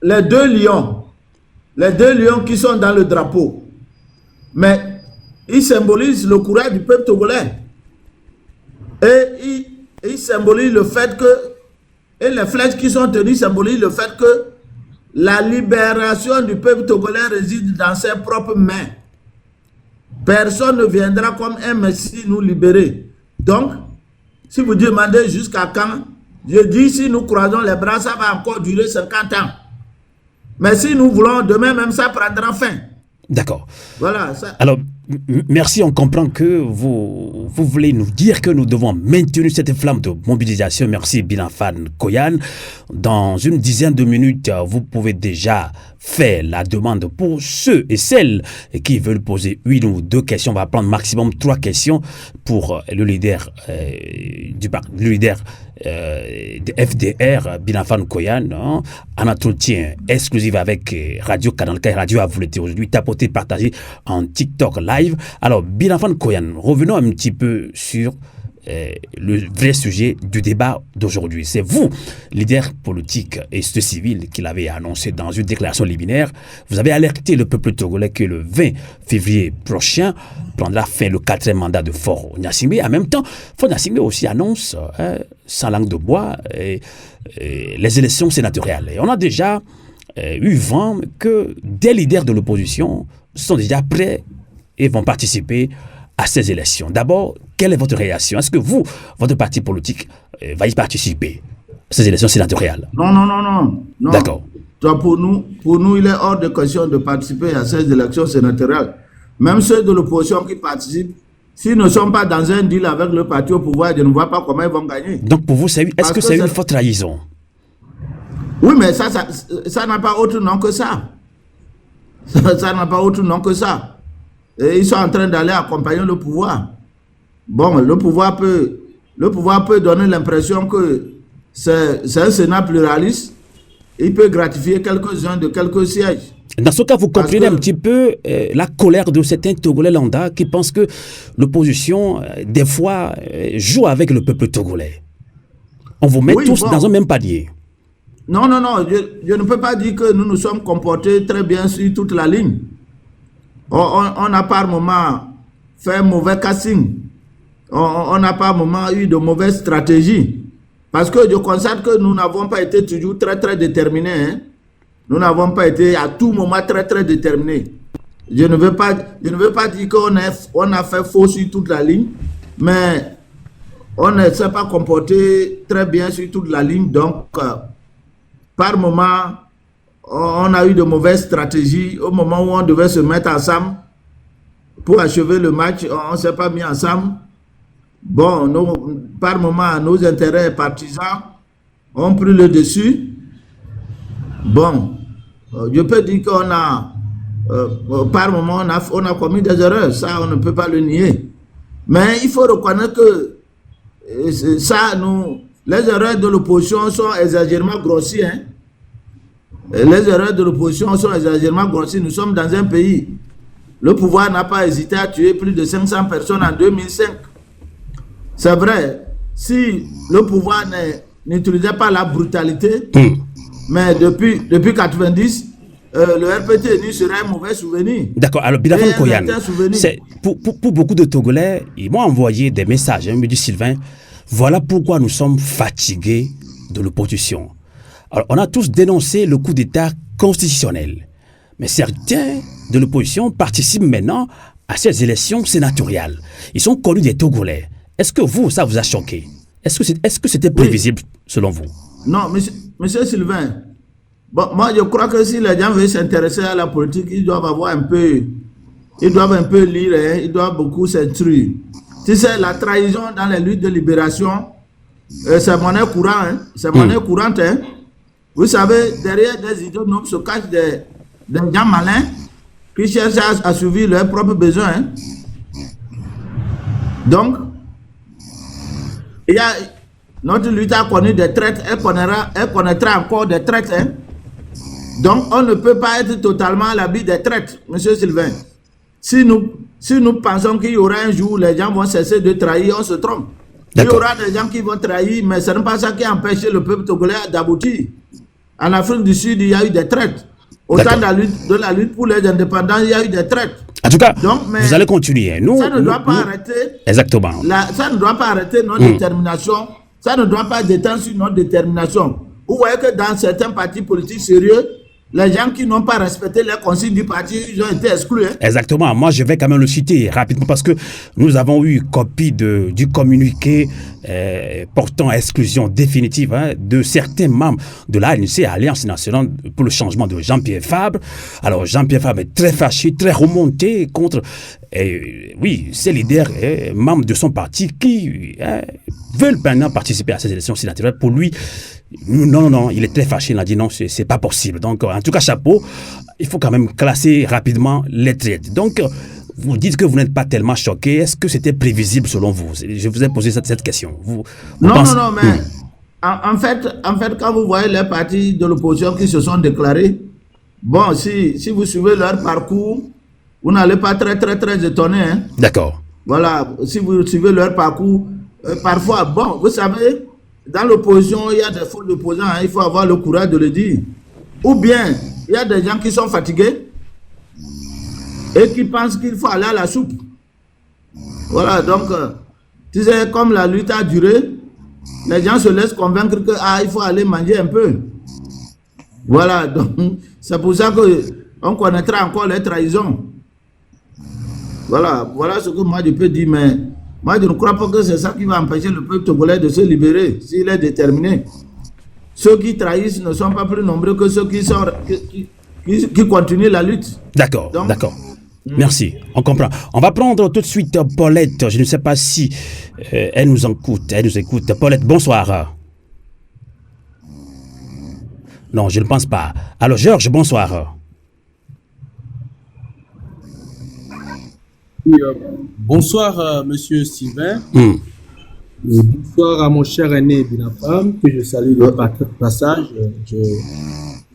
Les deux lions qui sont dans le drapeau. Mais ils symbolisent le courage du peuple togolais. Et ils symbolisent le fait que, et les flèches qui sont tenues symbolisent le fait que la libération du peuple togolais réside dans ses propres mains. Personne ne viendra comme un messie nous libérer. Donc, si vous demandez jusqu'à quand, Je dis, si nous croisons les bras, ça va encore durer 50 ans. Mais si nous voulons, demain même, ça prendra fin. D'accord. Voilà. Ça... Alors, merci, on comprend que vous voulez nous dire que nous devons maintenir cette flamme de mobilisation. Merci, Binafane Koyan. Dans une dizaine de minutes, vous pouvez déjà faire la demande pour ceux et celles qui veulent poser une ou deux questions. On va prendre maximum 3 questions pour le leader de FDR, Binafane Koyan, hein, en entretien exclusif avec Radio Canal K, Radio à vous l'été aujourd'hui, tapoté, partagé en TikTok live. Alors, Binafane Koyan, revenons un petit peu sur le vrai sujet du débat d'aujourd'hui. C'est vous, leader politique et civil, qui l'avez annoncé dans une déclaration liminaire. Vous avez alerté le peuple togolais que le 20 février prochain prendra fin le 4e mandat de Faure Gnassingbé. En même temps, Faure Gnassingbé aussi annonce, sans langue de bois, les élections sénatoriales. Et on a déjà eu vent que des leaders de l'opposition sont déjà prêts et vont participer à ces élections. D'abord, quelle est votre réaction? Est-ce que vous, votre parti politique, va y participer à ces élections sénatoriales? Non. D'accord. Pour nous, il est hors de question de participer à ces élections sénatoriales. Même ceux de l'opposition qui participent, s'ils ne sont pas dans un deal avec le parti au pouvoir, je ne vois pas comment ils vont gagner. Donc pour vous, est-ce que c'est une forte trahison? Oui, mais ça n'a pas autre nom que ça. Ça n'a pas autre nom que ça. Et ils sont en train d'aller accompagner le pouvoir. Bon, le pouvoir peut donner l'impression que c'est un Sénat pluraliste. Il peut gratifier quelques-uns de quelques sièges. Dans ce cas, vous comprenez un petit peu la colère de certains Togolais lambda qui pensent que l'opposition, des fois, joue avec le peuple togolais. On vous met tous dans un même panier. Non. Je ne peux pas dire que nous nous sommes comportés très bien sur toute la ligne. On a par moment fait un mauvais casting. On n'a par moment eu de mauvaises stratégies. Parce que je constate que nous n'avons pas été toujours très très déterminés. Hein? Nous n'avons pas été à tout moment très très déterminés. Je ne veux pas dire qu'on a fait faux sur toute la ligne, mais on ne s'est pas comporté très bien sur toute la ligne. Donc, par moment, on a eu de mauvaises stratégies. Au moment où on devait se mettre ensemble pour achever le match, on ne s'est pas mis ensemble. Bon, par moment, nos intérêts partisans ont pris le dessus. Bon, je peux dire qu'on a, par moment, on a commis des erreurs. Ça, on ne peut pas le nier. Mais il faut reconnaître que les erreurs de l'opposition sont exagérément grossies. Hein? Les erreurs de l'opposition sont exagérément grossies. Nous sommes dans un pays. Le pouvoir n'a pas hésité à tuer plus de 500 personnes en 2005. C'est vrai, si le pouvoir n'utilisait pas la brutalité, mais depuis 1990, le RPT serait un mauvais souvenir. D'accord, alors Binafane Koyan, pour beaucoup de Togolais, ils m'ont envoyé des messages, me dit Sylvain, voilà pourquoi nous sommes fatigués de l'opposition. Alors, on a tous dénoncé le coup d'État constitutionnel, mais certains de l'opposition participent maintenant à ces élections sénatoriales. Ils sont connus des Togolais. Est-ce que ça vous a choqué? Est-ce que c'était prévisible selon vous? Non, monsieur Sylvain. Bon, moi, je crois que si les gens veulent s'intéresser à la politique, ils doivent un peu lire, hein, ils doivent beaucoup s'instruire. Tu sais, la trahison dans les luttes de libération, c'est monnaie courante. Hein, c'est monnaie courante. Hein. Vous savez, derrière des idiots se cachent des gens malins qui cherchent à assouvir leurs propres besoins. Hein. Donc, notre lutte a connu des traites, elle connaîtra encore des traites. Hein. Donc, on ne peut pas être totalement à l'abri des traites, monsieur Sylvain. Si nous pensons qu'il y aura un jour où les gens vont cesser de trahir, on se trompe. Il y aura des gens qui vont trahir, mais ce n'est pas ça qui a empêché le peuple togolais d'aboutir. En Afrique du Sud, il y a eu des traites. Au temps de la lutte pour les indépendants, il y a eu des traites. En tout cas, donc, vous allez continuer. Ça ne doit pas arrêter. Exactement. Ça ne doit pas arrêter notre détermination. Ça ne doit pas détendre sur notre détermination. Vous voyez que dans certains partis politiques sérieux, les gens qui n'ont pas respecté les consignes du parti, ils ont été exclus. Hein. Exactement. Moi, je vais quand même le citer rapidement parce que nous avons eu copie du communiqué portant exclusion définitive de certains membres de l'ANC, Alliance nationale pour le changement de Jean-Pierre Fabre. Alors, Jean-Pierre Fabre est très fâché, très remonté contre, oui, ses leaders, membres de son parti qui veulent maintenant participer à ces élections sénatoriales. Pour lui, non, il est très fâché, il a dit non, c'est pas possible. Donc, en tout cas, chapeau, il faut quand même classer rapidement les traites. Donc, vous dites que vous n'êtes pas tellement choqué. Est-ce que c'était prévisible selon vous? Je vous ai posé cette question. Vous non, mais en fait, quand vous voyez les partis de l'opposition qui se sont déclarés, bon, si vous suivez leur parcours, vous n'allez pas très étonné. Hein? D'accord. Voilà, si vous suivez leur parcours, parfois, bon, vous savez, dans l'opposition, il y a des faux opposants, hein, il faut avoir le courage de le dire. Ou bien, il y a des gens qui sont fatigués et qui pensent qu'il faut aller à la soupe. Voilà, donc, tu sais, comme la lutte a duré, les gens se laissent convaincre que il faut aller manger un peu. Voilà, donc, c'est pour ça qu'on connaîtra encore les trahisons. Voilà ce que moi je peux dire, mais moi je ne crois pas que c'est ça qui va empêcher le peuple togolais de se libérer, s'il est déterminé. Ceux qui trahissent ne sont pas plus nombreux que ceux qui continuent la lutte. D'accord. Merci, on comprend. On va prendre tout de suite Paulette. Je ne sais pas si elle nous écoute. Paulette, bonsoir. Non, je ne pense pas. Alors, Georges, bonsoir. Bonsoir, monsieur Sylvain. Et bonsoir à mon cher aîné Binafam, que je salue de passage. Je tiens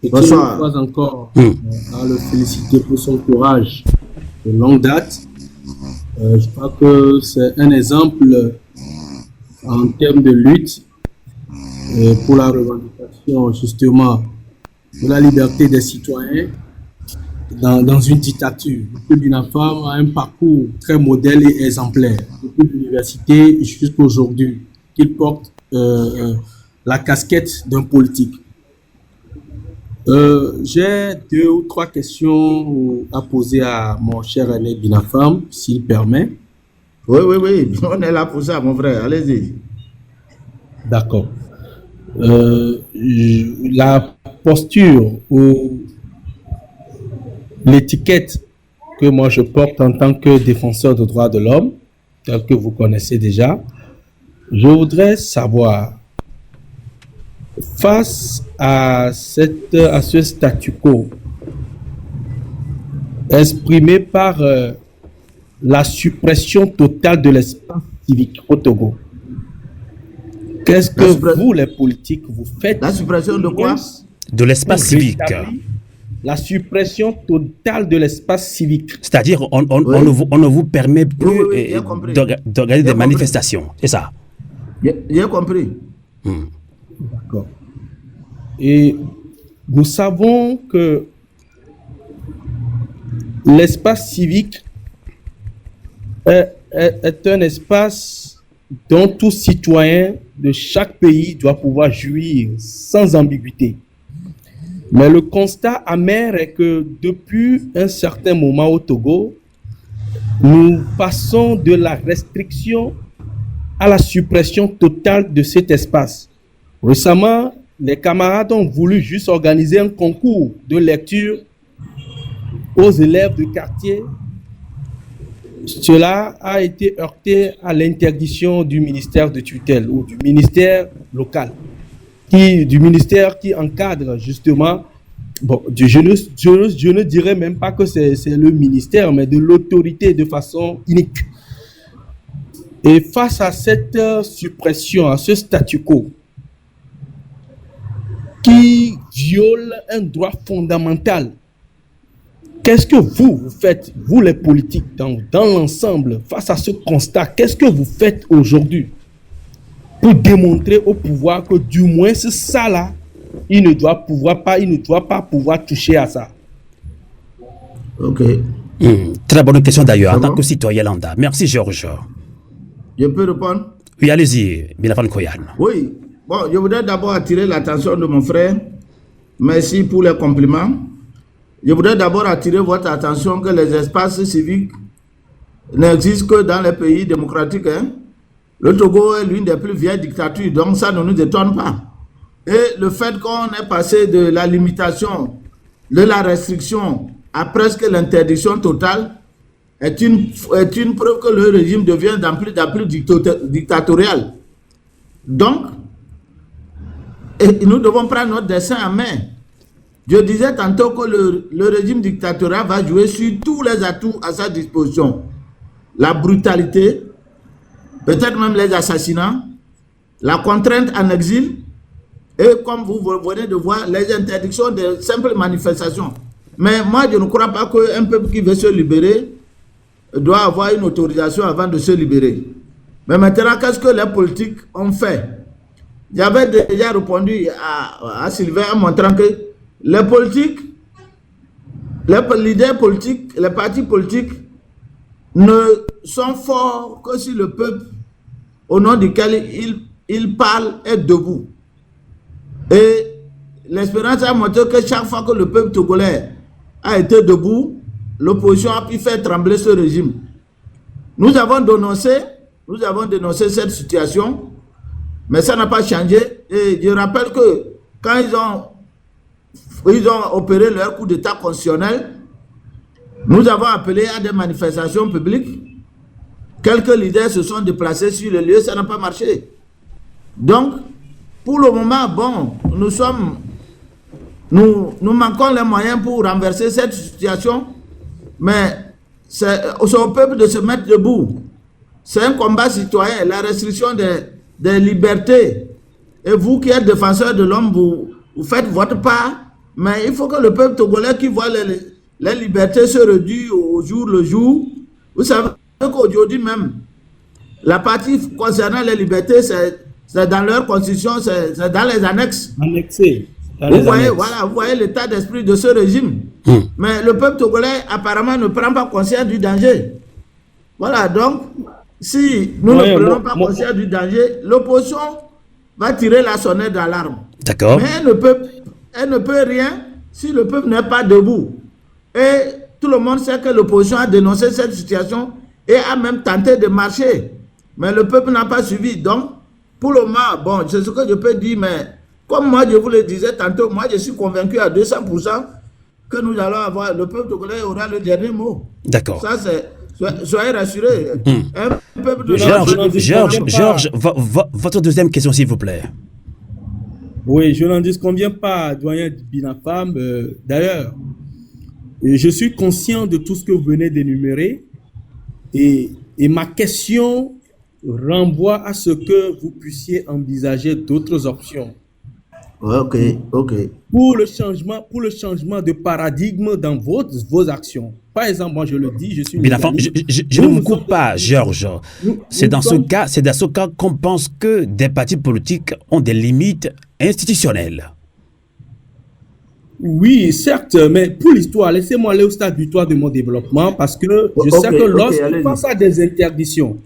une fois encore à le féliciter pour son courage de longue date. Je crois que c'est un exemple en termes de lutte pour la revendication justement de la liberté des citoyens dans une dictature. M. Binafam a un parcours très modèle et exemplaire depuis l'université jusqu'à aujourd'hui, qu'il porte la casquette d'un politique. J'ai 2 ou 3 questions à poser à mon cher aîné Binafam, s'il permet. Oui, on est là pour ça, mon frère, allez-y. D'accord. La posture ou l'étiquette que moi je porte en tant que défenseur des droits de l'homme, tel que vous connaissez déjà, je voudrais savoir, face à ce statu quo exprimé par la suppression totale de l'espace civique au Togo, qu'est-ce que vous, les politiques, vous faites? La suppression de quoi? De l'espace civique. La suppression totale de l'espace civique. C'est-à-dire, on ne vous permet plus d'organiser des manifestations. C'est ça? J'ai compris. D'accord. Et nous savons que l'espace civique est un espace dont tout citoyen de chaque pays doit pouvoir jouir sans ambiguïté. Mais le constat amer est que depuis un certain moment au Togo, nous passons de la restriction à la suppression totale de cet espace. Récemment, les camarades ont voulu juste organiser un concours de lecture aux élèves de quartier. Cela a été heurté à l'interdiction du ministère de tutelle ou du ministère local, du ministère qui encadre justement, bon, je ne dirais même pas que c'est le ministère, mais de l'autorité de façon unique. Et face à cette suppression, à ce statu quo, qui viole un droit fondamental, qu'est-ce que vous faites, vous les politiques, dans l'ensemble, face à ce constat, qu'est-ce que vous faites aujourd'hui pour démontrer au pouvoir que du moins c'est ça là, il ne doit pas pouvoir toucher à ça? Ok. Très bonne question d'ailleurs, en tant que citoyen lambda. Merci Georges. Je peux répondre? Oui, allez-y, Binafam Koyan. Oui. Bon, je voudrais d'abord attirer l'attention de mon frère. Merci pour les compliments. je voudrais d'abord attirer votre attention que les espaces civiques n'existent que dans les pays démocratiques. Hein. Le Togo est l'une des plus vieilles dictatures, donc ça ne nous étonne pas. Et le fait qu'on est passé de la limitation, de la restriction à presque l'interdiction totale est une preuve que le régime devient de plus dictatorial. Donc, nous devons prendre notre destin en main. Je disais tantôt que le régime dictatorial va jouer sur tous les atouts à sa disposition. La brutalité, peut-être même les assassinats, la contrainte en exil, et comme vous venez de voir, les interdictions de simples manifestations. Mais moi, je ne crois pas qu'un peuple qui veut se libérer doit avoir une autorisation avant de se libérer. Mais maintenant, qu'est-ce que les politiques ont fait? J'avais déjà répondu à Sylvain en montrant que les politiques, les leaders politiques, les partis politiques ne sont forts que si le peuple au nom duquel ils parlent est debout. Et l'expérience a montré que chaque fois que le peuple togolais a été debout, l'opposition a pu faire trembler ce régime. Nous avons dénoncé cette situation, mais ça n'a pas changé. Et je rappelle que quand ils ont opéré leur coup d'État constitutionnel, nous avons appelé à des manifestations publiques. Quelques leaders se sont déplacés sur le lieu, ça n'a pas marché. Donc, pour le moment, bon, nous manquons les moyens pour renverser cette situation, mais c'est au peuple de se mettre debout. C'est un combat citoyen, la restriction des libertés. Et vous qui êtes défenseurs de l'homme, vous faites votre part, mais il faut que le peuple togolais qui voit les libertés se réduire au jour le jour. Vous savez qu'aujourd'hui même, la partie concernant les libertés, c'est dans leur constitution, c'est dans les annexes. Annexé. Vous voyez l'état d'esprit de ce régime. Mais le peuple togolais apparemment ne prend pas conscience du danger. Voilà, donc, si nous ne prenons pas conscience du danger, l'opposition va tirer la sonnette d'alarme. D'accord. Mais elle ne peut rien si le peuple n'est pas debout. Et tout le monde sait que l'opposition a dénoncé cette situation et a même tenté de marcher. Mais le peuple n'a pas suivi. Donc, pour le moment, bon, c'est ce que je peux dire, mais comme moi je vous le disais tantôt, moi je suis convaincu à 200% que nous allons avoir, le peuple togolais aura le dernier mot. D'accord. Ça c'est, soyez rassurés. Un peuple de Georges, votre deuxième question s'il vous plaît. Oui, je n'en disconviens pas, doyen Binafam. D'ailleurs, je suis conscient de tout ce que vous venez d'énumérer et ma question renvoie à ce que vous puissiez envisager d'autres options. Ok. Pour le changement de paradigme dans vos actions. Par exemple, moi je le dis, je suis... Je ne vous coupe pas, Georges. C'est dans ce cas qu'on pense que des partis politiques ont des limites institutionnelles. Oui, certes, mais pour l'histoire, laissez-moi aller au stade butoir de mon développement parce que je sais que lorsqu'on pense à des interdictions,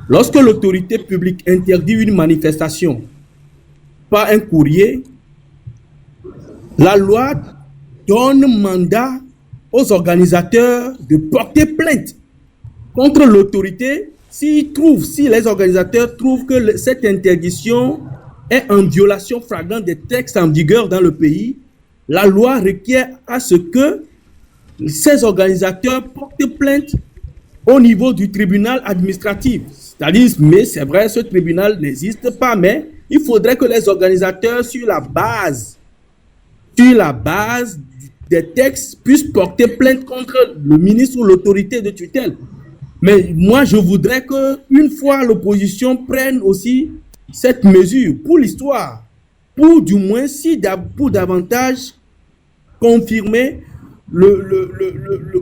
lorsque l'autorité publique interdit une manifestation par un courrier, la loi donne mandat aux organisateurs de porter plainte contre l'autorité si les organisateurs trouvent que cette interdiction est en violation flagrante des textes en vigueur dans le pays. La loi requiert à ce que ces organisateurs portent plainte au niveau du tribunal administratif. C'est-à-dire, mais c'est vrai, ce tribunal n'existe pas, mais il faudrait que les organisateurs, sur la base des textes, puissent porter plainte contre le ministre ou l'autorité de tutelle. Mais moi, je voudrais qu'une fois l'opposition prenne aussi cette mesure pour l'histoire, pour du moins, pour davantage confirmer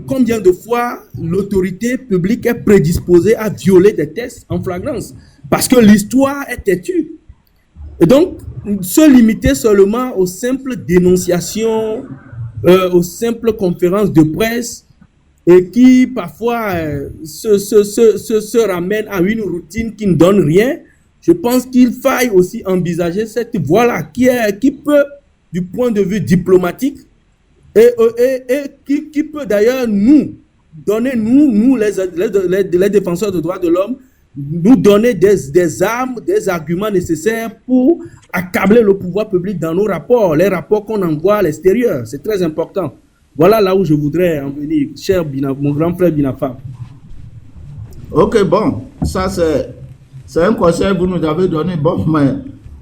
combien de fois l'autorité publique est prédisposée à violer des textes en flagrance. Parce que l'histoire est têtue. Et donc, se limiter seulement aux simples dénonciations, aux simples conférences de presse, et qui parfois se ramènent à une routine qui ne donne rien, je pense qu'il faille aussi envisager cette voie-là qui peut, du point de vue diplomatique, et qui peut d'ailleurs nous donner, nous les défenseurs des droits de l'homme, nous donner des armes, des arguments nécessaires pour accabler le pouvoir public dans nos rapports, les rapports qu'on envoie à l'extérieur. C'est très important. Voilà là où je voudrais en venir, cher mon grand frère Binafam. Ok, bon, ça c'est un conseil que vous nous avez donné. Bon, mais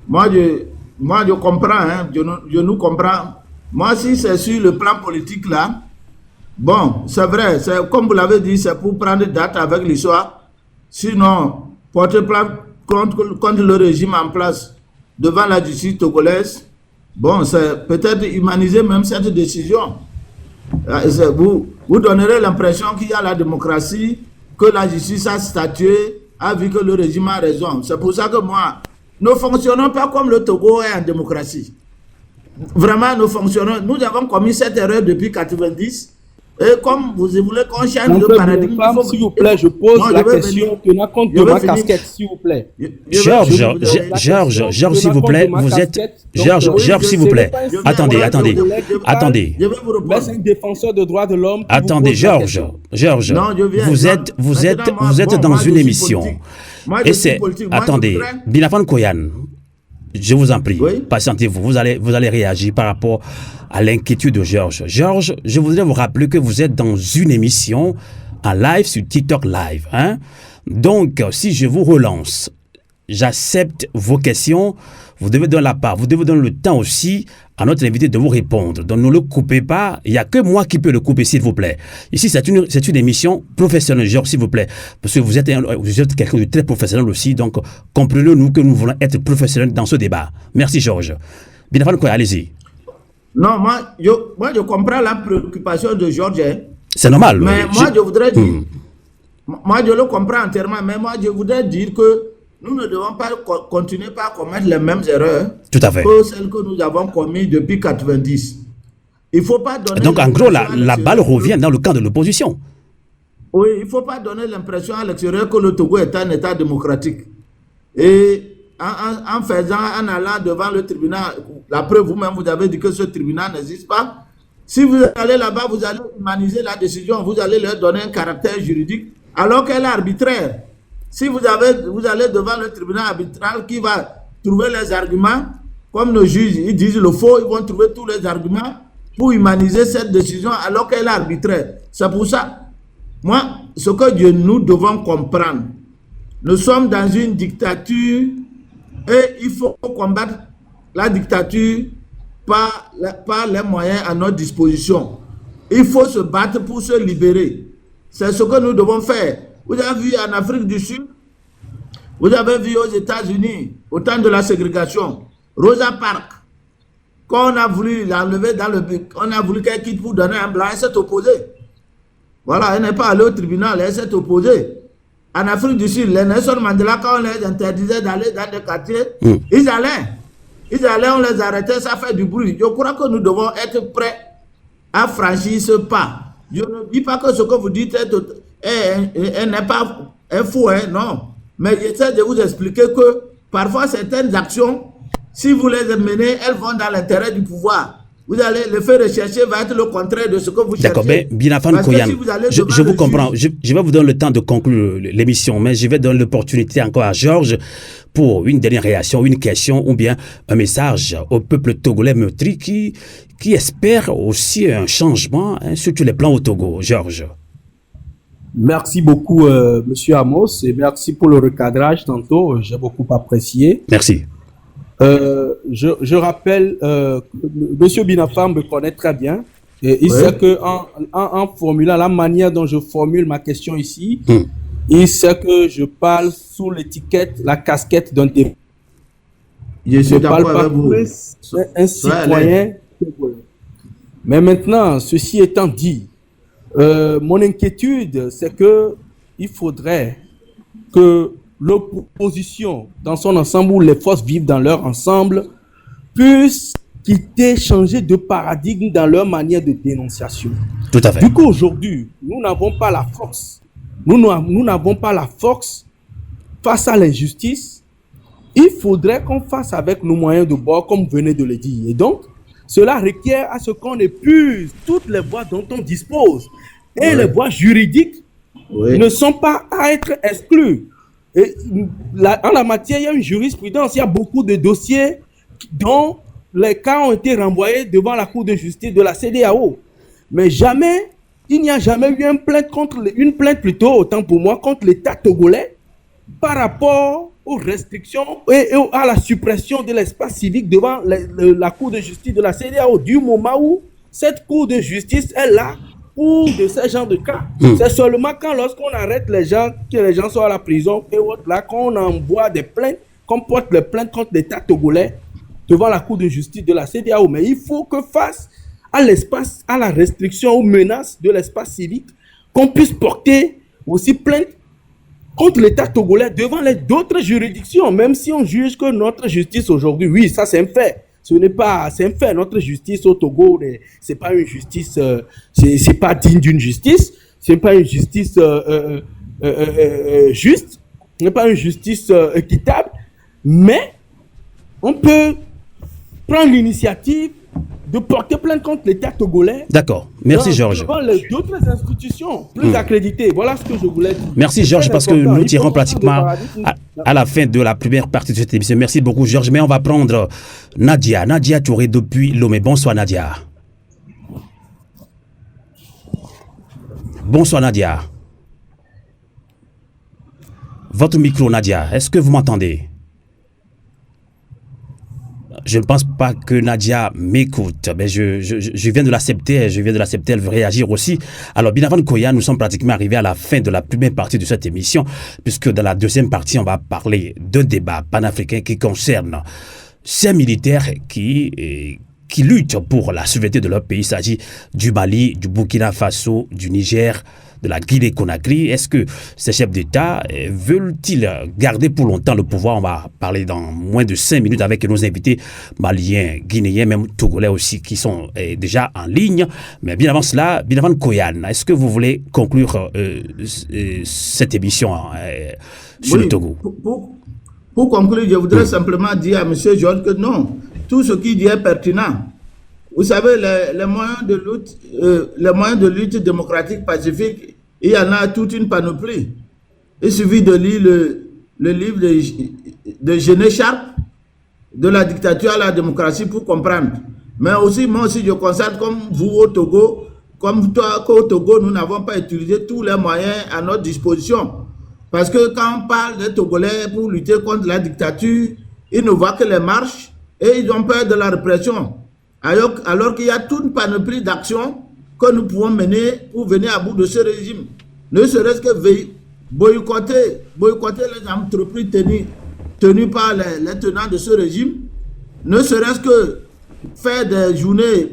moi je comprends, hein, je nous comprends. Moi, si c'est sur le plan politique là, bon, c'est vrai, comme vous l'avez dit, c'est pour prendre date avec l'histoire. Sinon, porter plainte contre le régime en place devant la justice togolaise, bon, c'est peut-être humaniser même cette décision. Vous donnerez l'impression qu'il y a la démocratie, que la justice a statué, a vu que le régime a raison. C'est pour ça que moi, nous ne fonctionnons pas comme le Togo est en démocratie. Vraiment, nous fonctionnons. Nous avons commis cette erreur depuis 1990. Et comme vous voulez qu'on change de paradigme... S'il vous plaît, je pose la question tenant compte de ma casquette, s'il vous plaît. Georges, s'il vous plaît, vous êtes... Georges, s'il vous plaît. Attendez. Je vais vous répondre. C'est un défenseur de droits de l'homme. Attendez, Georges, vous êtes dans une émission. Et c'est... Attendez, Binafam Koyan, je vous en prie, patientez-vous, vous allez réagir par rapport à l'inquiétude de Georges. Georges, je voudrais vous rappeler que vous êtes dans une émission en live sur TikTok Live. Hein? Donc, si je vous relance, j'accepte vos questions, vous devez donner la part, vous devez donner le temps aussi à notre invité de vous répondre. Donc, ne le coupez pas, il n'y a que moi qui peux le couper, s'il vous plaît. Ici, c'est une émission professionnelle, Georges, s'il vous plaît, parce que vous êtes quelqu'un de très professionnel aussi, donc comprenez-nous nous que nous voulons être professionnels dans ce débat. Merci, Georges. Binafam Koyan, allez-y. Non, moi, je comprends la préoccupation de Georges. C'est normal. Mais moi, je voudrais dire... Moi, je le comprends entièrement, mais moi, je voudrais dire que nous ne devons pas continuer à commettre les mêmes erreurs que celles que nous avons commises depuis 1990. Il ne faut pas donner... Donc, en gros, la balle revient dans le camp de l'opposition. Oui, il ne faut pas donner l'impression à l'extérieur que le Togo est un État démocratique. Et en allant devant le tribunal, la preuve, vous-même, vous avez dit que ce tribunal n'existe pas. Si vous allez là-bas, vous allez humaniser la décision, vous allez leur donner un caractère juridique, alors qu'elle est arbitraire. Si vous allez devant le tribunal arbitral qui va trouver les arguments, comme nos juges, ils disent le faux, ils vont trouver tous les arguments pour humaniser cette décision, alors qu'elle est arbitraire. C'est pour ça, moi, ce que nous devons comprendre, nous sommes dans une dictature et il faut combattre la dictature par les moyens à notre disposition. Il faut se battre pour se libérer. C'est ce que nous devons faire. Vous avez vu en Afrique du Sud, vous avez vu aux États-Unis, au temps de la ségrégation, Rosa Parks, quand on a voulu l'enlever dans le but, on a voulu qu'elle quitte pour donner un blanc, elle s'est opposée. Voilà, elle n'est pas allée au tribunal, elle s'est opposée. En Afrique du Sud, les Nelson Mandela, quand on les interdisait d'aller dans des quartiers, ils allaient, on les arrêtait, ça fait du bruit. Je crois que nous devons être prêts à franchir ce pas. Je ne dis pas que ce que vous dites n'est pas faux, hein, non. Mais j'essaie de vous expliquer que parfois certaines actions, si vous les menez, elles vont dans l'intérêt du pouvoir. Vous allez le faire rechercher, va être le contraire de ce que vous cherchez. D'accord, mais Binafam Koyan, je vous comprends. Je vais vous donner le temps de conclure l'émission, mais je vais donner l'opportunité encore à Georges pour une dernière réaction, une question ou bien un message au peuple togolais meurtri qui espère aussi un changement sur tous les plans au Togo. Georges. Merci beaucoup, Monsieur Amos, et merci pour le recadrage tantôt. J'ai beaucoup apprécié. Merci. Je rappelle, Monsieur Binafam me connaît très bien. Et il sait que en formulant la manière dont je formule ma question ici, il sait que je parle sous l'étiquette, la casquette d'un débat. Je parle pas plus un citoyen. Mais maintenant, ceci étant dit, mon inquiétude, c'est que il faudrait que l'opposition dans son ensemble, ou les forces vives dans leur ensemble, puissent changer de paradigme dans leur manière de dénonciation. Tout à fait. Du coup, aujourd'hui, nous n'avons pas la force. Nous n'avons pas la force face à l'injustice. Il faudrait qu'on fasse avec nos moyens de bord, comme vous venez de le dire. Et donc, cela requiert à ce qu'on épuise toutes les voies dont on dispose. Et les voies juridiques ne sont pas à être exclues. Et en la matière, il y a une jurisprudence, il y a beaucoup de dossiers dont les cas ont été renvoyés devant la Cour de justice de la CEDEAO. Mais il n'y a jamais eu une plainte plutôt, autant pour moi, contre l'État togolais par rapport aux restrictions et à la suppression de l'espace civique devant la Cour de justice de la CEDEAO, du moment où cette Cour de justice est là pour de ces genres de cas. C'est seulement lorsqu'on arrête les gens, que les gens sont à la prison et autres, là, qu'on envoie des plaintes, qu'on porte les plaintes contre l'État togolais devant la Cour de justice de la CEDEAO. Mais il faut que face à l'espace, à la restriction ou menace de l'espace civique, qu'on puisse porter aussi plainte contre l'État togolais devant d'autres juridictions, même si on juge que notre justice aujourd'hui, oui, ça c'est un fait. C'est un fait. Notre justice au Togo, c'est pas une justice, c'est pas digne d'une justice, c'est pas une justice juste, ce n'est pas une justice équitable, mais on peut prendre l'initiative de porter plainte contre l'État togolais. D'accord. Merci, Georges. Devant d'autres institutions plus accréditées. Voilà ce que je voulais dire. Merci, Georges, parce que nous tirons pratiquement à la fin de la première partie de cette émission. Merci beaucoup, Georges. Mais on va prendre Nadia. Nadia Touré depuis Lomé. Bonsoir, Nadia. Bonsoir, Nadia. Votre micro, Nadia. Est-ce que vous m'entendez? Je ne pense pas que Nadia m'écoute, mais je viens de l'accepter, elle veut réagir aussi. Alors, Binavan Koya, nous sommes pratiquement arrivés à la fin de la première partie de cette émission, puisque dans la deuxième partie, on va parler d'un débat panafricain qui concerne ces militaires qui luttent pour la souveraineté de leur pays. Il s'agit du Mali, du Burkina Faso, du Niger, de la Guinée-Conakry. Est-ce que ces chefs d'État veulent-ils garder pour longtemps le pouvoir? On va parler dans moins de 5 minutes avec nos invités maliens, guinéens, même togolais aussi, qui sont déjà en ligne. Mais bien avant cela, Binavan Koyan, est-ce que vous voulez conclure cette émission sur le Togo? Pour conclure, je voudrais simplement dire à M. Georges que non, tout ce qu'il dit est pertinent. Vous savez, les moyens de lutte démocratique pacifique, il y en a toute une panoplie. Il suffit de lire le livre de Gené Sharp, de la dictature à la démocratie, pour comprendre. Mais aussi, moi aussi, je constate comme vous au Togo, comme toi qu'au Togo, nous n'avons pas utilisé tous les moyens à notre disposition. Parce que quand on parle des Togolais pour lutter contre la dictature, ils ne voient que les marches et ils ont peur de la répression. Alors qu'il y a toute une panoplie d'actions que nous pouvons mener pour venir à bout de ce régime. Ne serait-ce que boycotter les entreprises tenues par les tenants de ce régime. Ne serait-ce que faire des journées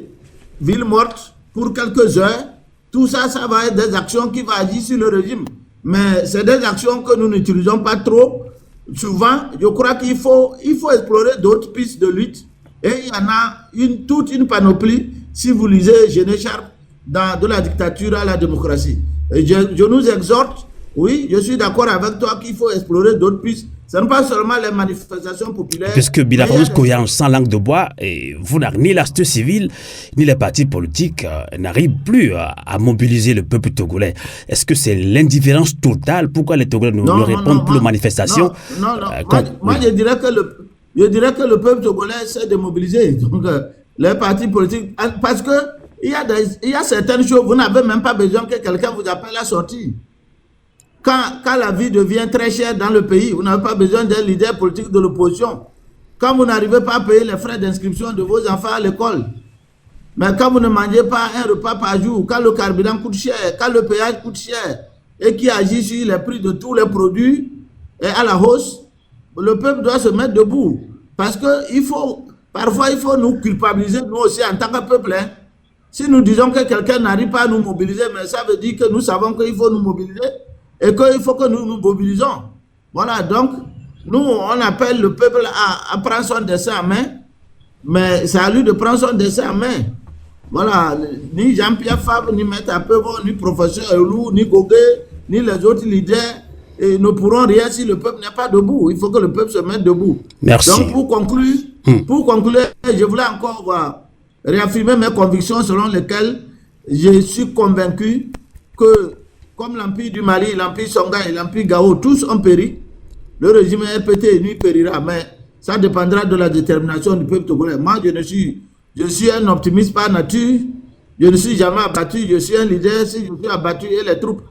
villes mortes pour quelques heures. Tout ça, ça va être des actions qui vont agir sur le régime. Mais c'est des actions que nous n'utilisons pas trop. Souvent, je crois qu'il faut explorer d'autres pistes de lutte. Et il y en a toute une panoplie, si vous lisez Gené Sharp, de la dictature à la démocratie. Et je nous exhorte, oui, je suis d'accord avec toi qu'il faut explorer d'autres pistes. Ce n'est pas seulement les manifestations populaires. Puisque Binavan Koya, sans langue de bois, et ni la société civile, ni les partis politiques n'arrivent plus à mobiliser le peuple togolais. Est-ce que c'est l'indifférence totale? Pourquoi les Togolais ne répondent plus aux manifestations? Moi, je dirais que le peuple togolais s'est démobilisé. Donc, les partis politiques, parce que il y a certaines choses, vous n'avez même pas besoin que quelqu'un vous appelle à sortir. Quand la vie devient très chère dans le pays, vous n'avez pas besoin d'un leader politique de l'opposition. Quand vous n'arrivez pas à payer les frais d'inscription de vos enfants à l'école, mais quand vous ne mangez pas un repas par jour, quand le carburant coûte cher, quand le péage coûte cher, et qui agit sur les prix de tous les produits et à la hausse, le peuple doit se mettre debout. Parce que parfois, il faut nous culpabiliser, nous aussi, en tant que peuple. Si nous disons que quelqu'un n'arrive pas à nous mobiliser, mais ça veut dire que nous savons qu'il faut nous mobiliser et qu'il faut que nous nous mobilisons. Voilà, donc, nous, on appelle le peuple à prendre son destin en main, mais c'est à lui de prendre son destin en main. Voilà, ni Jean-Pierre Fabre, ni Maître Pevon, ni Professeur Elou, ni Gogué, ni les autres leaders ne pourront rien si le peuple n'est pas debout. Il faut que le peuple se mette debout. Merci. Donc, pour conclure, je voulais encore réaffirmer mes convictions selon lesquelles je suis convaincu que, comme l'Empire du Mali, l'Empire Songhai et l'Empire Gao, tous ont péri, le régime RPT lui périra, mais ça dépendra de la détermination du peuple togolais. Moi, je suis un optimiste par nature, je ne suis jamais abattu, je suis un leader, si je suis abattu et les troupes.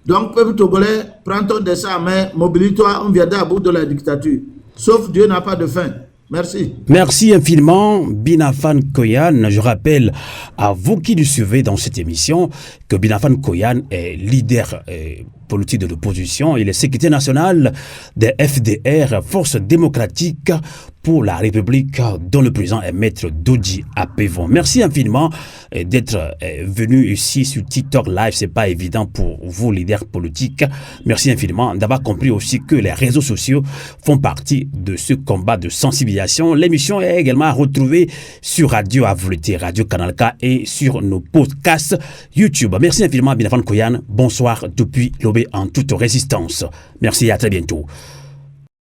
Donc, peuple togolais, prends ton dessin en main, mobilise-toi, on viendra à bout de la dictature. Sauf Dieu n'a pas de fin. Merci. Merci infiniment, Binafan Koyan. Je rappelle à vous qui nous suivez dans cette émission que Binafan Koyan est leader politique de l'opposition. Il est secrétaire national des FDR, Force démocratique pour la République, dont le président est Maître Dodji Apevon. Merci infiniment d'être venu ici sur TikTok Live. C'est pas évident pour vous, leaders politiques. Merci infiniment d'avoir compris aussi que les réseaux sociaux font partie de ce combat de sensibilisation. L'émission est également à retrouver sur Radio Avulté, Radio Canal K et sur nos podcasts YouTube. Merci infiniment, Binafan Koyan. Bonsoir depuis l'Obé en toute résistance. Merci et à très bientôt.